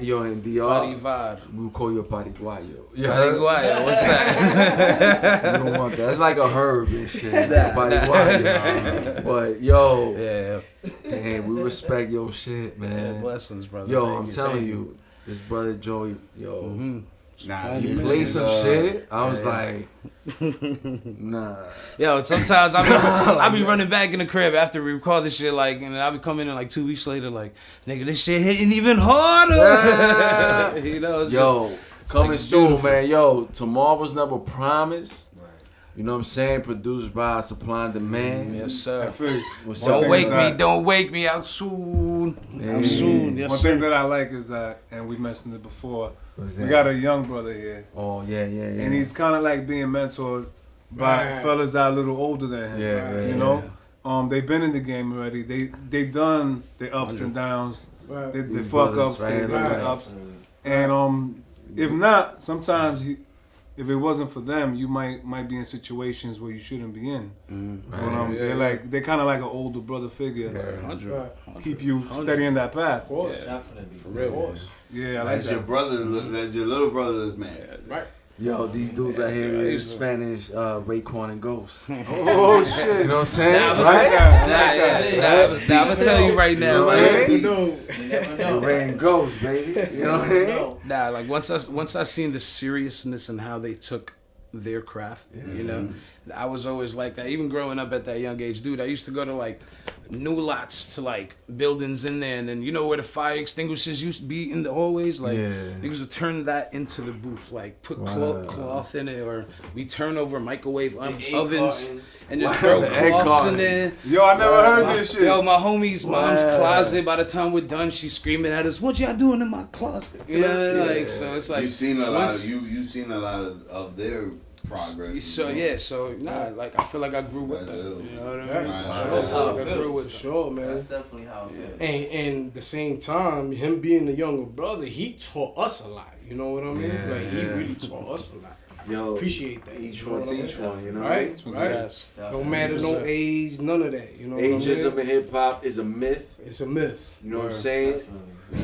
Yo, in DR, Parivar. we would call you a pariguayo. Yeah, Pariguayo, what's that? you don't want that. It's like a herb and shit. Pariguayo. But yo, Yeah. damn, we respect your shit, Yeah, man. blessings, brother. Yo, Thank I'm you, telling thank you, this brother Joey, yo, Nah, he you played some shit. I was like, nah. Yo, sometimes I be running back in the crib after we record this shit, like, and I be coming in like 2 weeks later, like, nigga, this shit hitting even harder. You know, it's Yo, coming like soon, beautiful. man. Yo, tomorrow's never promised. You know what I'm saying? Produced by Spply and Dmand. Yes, sir. What's Don't up? wake me out soon. Out soon. Yes, One sir. thing that I like is that, and we mentioned it before, What's we that? got a young brother here, Oh, yeah. and he's kind of like being mentored by fellas that are a little older than him. Yeah, you know. They've been in the game already. They done their ups and downs. Right. They These fuck brothers, ups, they right? look Right. at ups. And if not, sometimes if it wasn't for them, you might be in situations where you shouldn't be in. But they're kind of like an older brother figure. Right. Keep you steady in that path. Of course. Definitely. For real. Yeah, I like That's your that. brother. That's your little brother's man. Right. Yo, these dudes right here is Spanish Raekwon and Ghost. Oh shit! You know what I'm saying? Nah, I'm Right? Nah, I'm gonna tell you right now. Right? Right? You never know. Ray and Ghost, baby. You know what I mean? Nah, like once I seen the seriousness and how they took their craft, you know, I was always like that. Even growing up at that young age, dude, I used to go to like new lots to like buildings in there, and then you know where the fire extinguishers used to be in the hallways, like niggas would turn that into the booth, like put cloth in it, or we turn over microwave ovens and just throw cloths in there. Yo, I never heard this shit. Yo, my homie's mom's closet. By the time we're done, she's screaming at us, "What y'all doing in my closet?" You know, like so. It's like You've seen a lot of you've seen a lot of their progress. So like I feel like I grew with them. You know what I mean? That's how I I grew with them. Sure, man. That's definitely how it feels. And at the same time, him being the younger brother, he taught us a lot. You know what I mean? Like he really taught us a lot. Yo, Appreciate that. each you know one's what I mean? each one, you know? Right? Right. Yes. No matter no age, none of that. You know what I Ageism mean? in hip hop is a myth. It's a myth. You know what I'm saying?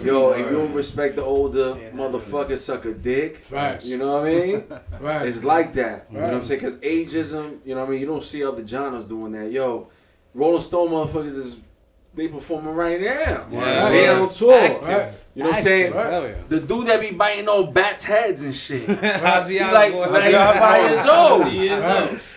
Yo, if you don't respect the older motherfucker, suck a dick. Facts. You know what I mean? Right. It's like that. You know what I'm saying? Because ageism, you know what I mean? You don't see other genres doing that. Yo, Rolling Stone motherfuckers they performing right now. Yeah. They on tour. Right. You know what I'm saying? Right. The dude that be biting old bats' heads and shit. Ozzy He like 95 years old.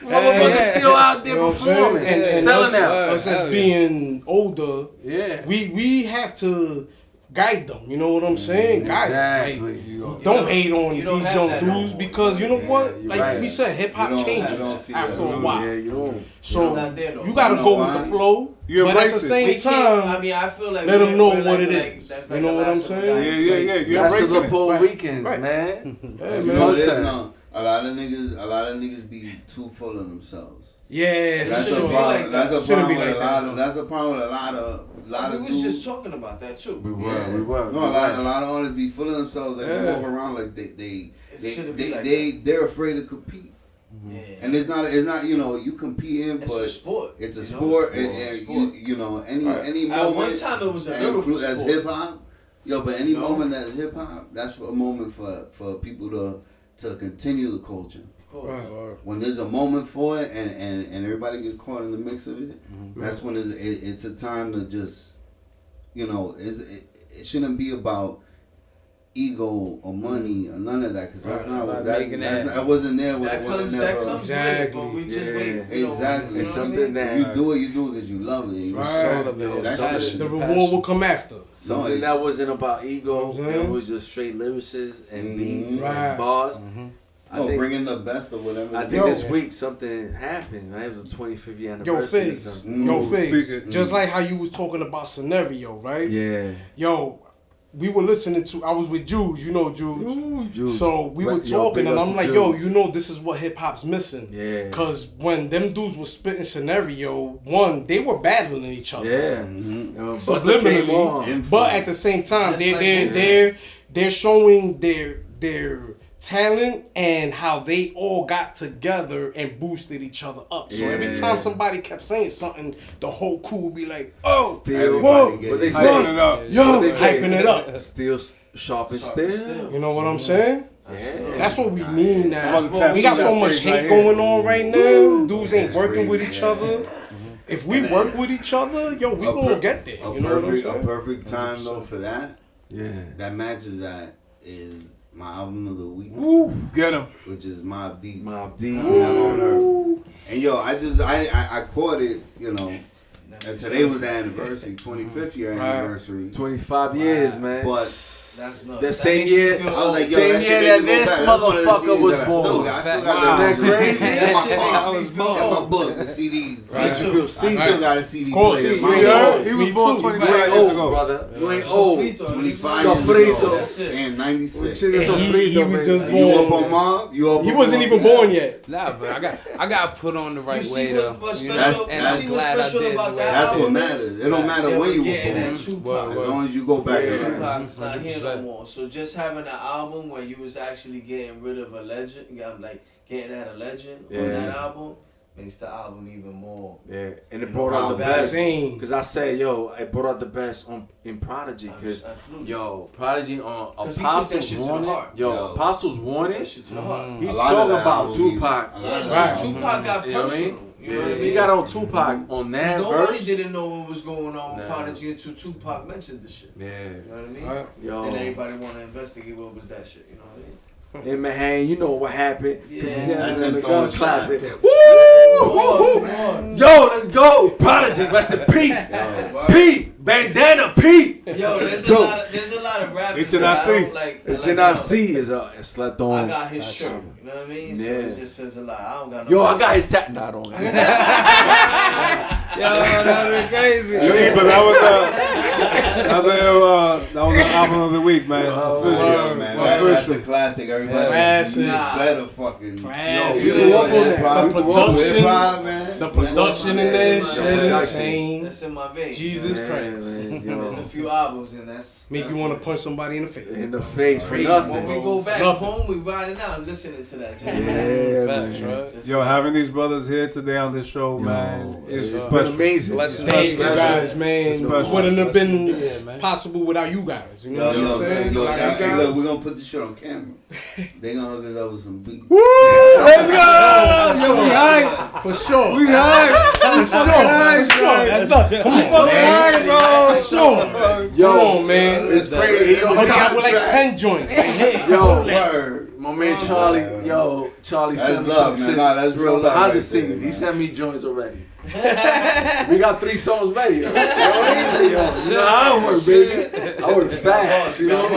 Motherfuckers still out there You know what I'm saying? performing, And selling out. us as being older, Yeah. we have to guide them. You know what I'm saying? Guide them. Exactly. Like, don't hate on you don't these have young that no dudes more. because you know what? you're Like right. we said, hip hop You don't changes see after that. a while. Yeah, you don't. So It's not there no you more. gotta You know go why? with the flow. You but at the embrace it. same We can't. time, I mean, I feel like let them know we're what like, it like, is. that's You like know the what I'm last of the saying? guys. Yeah. You That's embracing the it. Puerto Right. Ricans, Right. man. Hey, You man. know this, Listen. no, a lot of niggas be too full of themselves. Yeah, That's shouldn't a be problem. like That's that. a Shouldn't problem be with like a lot that. of. That's a problem with a lot of We was dudes. just talking about that too. We Yeah. were. No, a lot of artists be full of themselves. Like they Yeah. walk around like they shouldn't be like they're afraid to compete. Yeah. And it's not you know you competing, It's but a sport. it's a you know? sport, It's and a sport. you know any At moment. one time it was a and lyrical that's sport. hip hop. Yo, but any You know? moment that's hip hop, that's a moment for people to continue the culture. Of course. When there's a moment for it, and everybody get caught in the mix of it, that's when it's a time to just, you know, it shouldn't be about ego or money or none of that, because that's not what that wasn't there when That it comes never. with it, but we just wait. You know, Exactly. you It's know what I something mean? that You do it because you love it. You Right. Soul of it. That's Passion. The The reward passion. will come after. Something that wasn't about ego. You know what I'm It saying? was just straight lyricists and beats Right. and bars. I think, bringing the best of whatever. I think Yo. this week something happened. Right? It was the 25th year Yo, anniversary. or Figs. something. Yo, Speak Figs. it. Just like how you was talking about scenario, right? Yeah. Yo, we were listening to. I was with Jules. You know Jules. Jules. So we were Yo, talking, big and ups I'm to like, yo, Jules. you know, this is what hip hop's missing. Yeah. Cause when them dudes was spitting scenario, one, they were battling each other. Yeah. Busta came Subliminally, on. but at the same time, Just like they're showing their talent and how they all got together and boosted each other up. So every Yeah. time somebody kept saying something, the whole crew would be like, "Oh, Still, whoa, what they Hyping say? it up. yo, What they say? hyping it up." Still sharp and still. You know what I'm saying? Yeah. That's what we need now. That's We got so that much phrase hate right going here. on right now. Dudes ain't That's working with crazy, each yeah. other. If we work with each other, yo, we gonna get there. A You know what I'm perfect, saying? perfect time though for that. Yeah. That matches that is my album of the week, Get him. which is Mobb Deep. Mobb Deep. On Earth. And yo, I caught it, you know. And today was the anniversary, 25th year anniversary. 25 years, man. But That's nuts. The same year, I was like, yo, same that year shit that made me this go back. That's one of the motherfucker CDs was that I still born. got. I still got Isn't that crazy? In my That car. shit makes me In feel my book, the CDs. Right. Me too. You feel I seasoned. still got a CD course, player. he My was God. He was born You 25 ain't years old, ago. brother. You ain't old. 25 Sofrito. years ago. That's it. And 96. He was just You up born. on Mob? You up He on wasn't Mobb? even born yet. Nah, but I got put on the right You way see though. what's You know? special? And You I'm see what's glad I special did. about the that way I That's did. what matters. It don't matter when you were getting born. that Tupac. As long as you go back Yeah. around. Tupac's not here no 100%. more. So just having an album where you was actually getting rid of a legend, like getting at a legend on Yeah. that album, makes the album even more. Yeah, and it brought out the Wow. best. Same. Cause I said, yo, it brought out the best in Prodigy. Cause Absolutely. yo, Prodigy on 'Cause he took that Apostles shit to the Wanted. heart. Yo, Yo. Apostles Took Wanted. that shit to the heart. He's A lot of talking that about album, Tupac. a lot of Right. that Tupac album. got You know what I mean? personal. You know what I mean? He got on Tupac on that Nobody verse. didn't know what was going on with Nah. Prodigy until Tupac mentioned the shit. Yeah, You know what I mean? Right. yo. Then everybody want to investigate what was that shit. You know what I mean? Hey man, you know what happened? Yeah. 50 Cent That's was in him the throwing gun clapping. shots. Woo! Man. Yo, let's go! Prodigy, rest in peace. Pete, bandana, Pete. Yo, there's a Go. lot of rappers H&I that I see. don't like. HNIC is slept I on. got his shirt. You know what I mean? So Yeah. it just says a lot. I don't got no. Yo, I got his tat. Nah, I don't. got his Yo, that was crazy. Yeah, but that was an album of the week, man. Official. Yo, man, that's a classic. Everybody Classic. better fucking. Classic. You grew up on that. Hip-hop, The you grew up with production- hip-hop, man. The production in there, shit Yeah. insane. That's in my vein. Jesus Yeah, Christ. man, There's yo. a few albums and that's Make you want to punch somebody in the face. In the face for When nothing. we go back Nothing. home, we riding out listening to that. Just Yeah, Facts, man. right? just- Yo, having these brothers here today on this show, man, is It's been special. amazing. Blessings. Thank you Special. guys, man. Special. Wouldn't have been Yeah, man. possible without you guys. You know Yo, what I'm look, saying? look, Without you hey, guys. look, we're gonna put this shit on camera. They gonna hook us up with some beats. Let's go! Yo, we hype. For sure. We hype. For sure. For sure. That's us. Come on, man. For sure. Yo, Come on, man. It's crazy. Hook you up with like 10 joints. Yo, Word. my man Charlie, Charlie That's sent me love, some man. shit Nah, that's real love behind right the scenes. there, He man. sent me joints already. We got 3 songs ready. You know what I mean? Yo, you know how I work, baby. I work fast. You know what I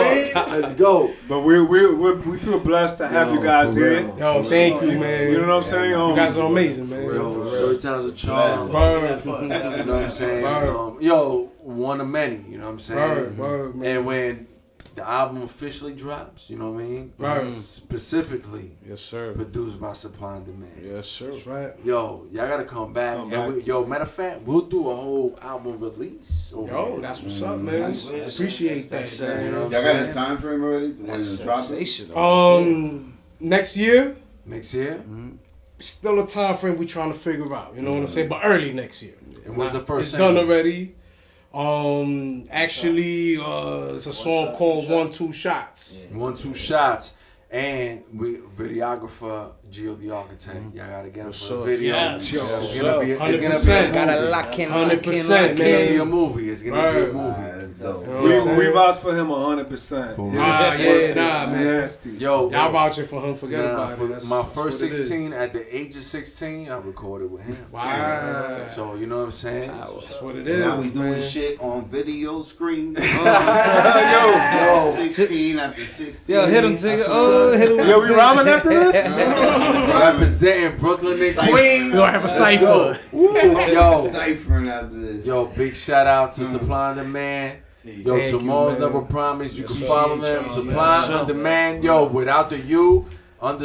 mean? Let's go. But we feel blessed to have Yo, you guys for here. real. Yo, thank you, man. You know what I'm saying? You guys are amazing, man. Yo, third time's a charm. Word. You know what I'm saying? Word. Yo, one of many. You know what I'm saying? Word, man. And when the album officially drops, you know what I mean? Word. Specifically Yes, sir. produced by Spply and Dmand. Yes, sir. That's right. Yo, y'all gotta come back. Come And back. yo, matter of fact, we'll do a whole album release. over Yo, here. that's what's up, man. Appreciate that. that's, you know what Y'all I'm got a saying? time frame already? When That's it's dropping? sensational. Next year, Next year? still a time frame we trying to figure out. You know what I'm saying? But early next year. And what's the first It's done single? already. Actually, it's a song called 1 2 Shots. 1 2 shots. And we videographer Gio the Architect. Y'all gotta get him for the video. Yes. It's gonna be a 100%. Gotta movie. lock in, 100%, It's gonna be a man. movie. It's gonna be a Right. movie. That's dope. You know what I'm We saying? vouch for him 100%. For Ah, yeah, nah, man. Nasty. Yo, Y'all vouching for him, forget nah, about for it. That's my that's first what it is. 16, at the age of 16, I recorded with him. Wow. So, you know what I'm saying? That's what it is. Now we doing man. shit on video screen. Yo, 16 after 16. Yo, hit him, Tigger. Oh, hit him. Yo, we rhyming after this? representing Brooklyn and Cypher. Queens. We gonna have a cipher. Woo. Yo, Ciphering after this. yo, big shout out to Spply and Dmand. Yo, Thank you, tomorrow's man. never promised. You can Appreciate follow them. y'all, Spply man. and Dmand. Yo, without the U, _,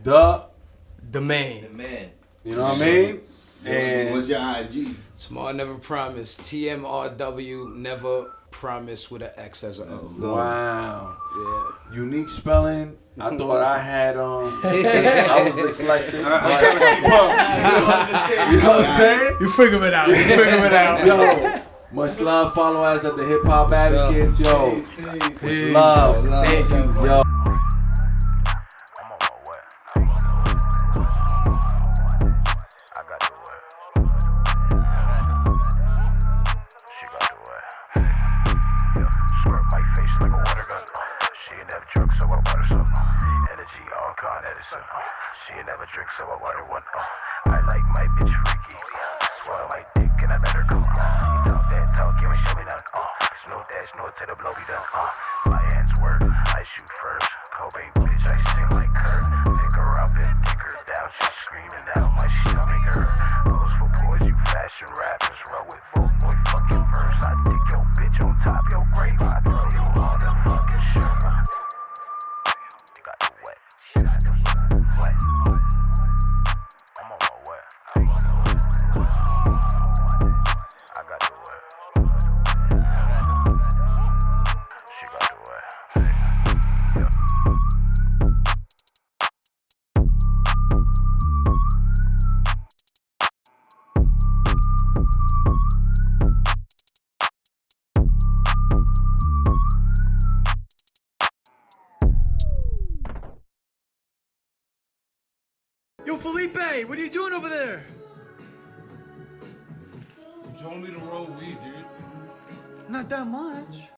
The man. The man. you know what I mean? What's And your IG? Tomorrow never promised. TMRW never promised with an X as a O. wow, Yeah. unique spelling. I thought I had I was dyslexic. I'm trying to keep up. You know what I'm saying? You figure it out. You figure it out. Yo, much love. Follow us at the Hiphop Advocates. Yo, Peace. love. Thank you. Yo. I'm on my way. I got the way. She got the way. Yeah, squirt my face like a water gun. She ain't never drunk, so I bought her some. Energy on Con Edison. She ain't never drink, so I bought her one. I like my bitch freaky. Swallow my dick and I let her go. You talk that talk, you ain't show me none. There's no dash, no till the blow be done. My hands work, I shoot first. Cobain bitch, I sing like Kurt. Pick her up and dick her down. She's screaming out, my stomach hurt. Those for boys, you fashion rappers. Roll with vote, boy, fucking verse. I dick your bitch on top your grave. I throw you on the fucking shirt. You got the wet. Wet. I'm on my wet. I got the wet. She got the wet. Yeah. Yo, Felipe, what are you doing over there? You told me to roll weed, dude. Not that much.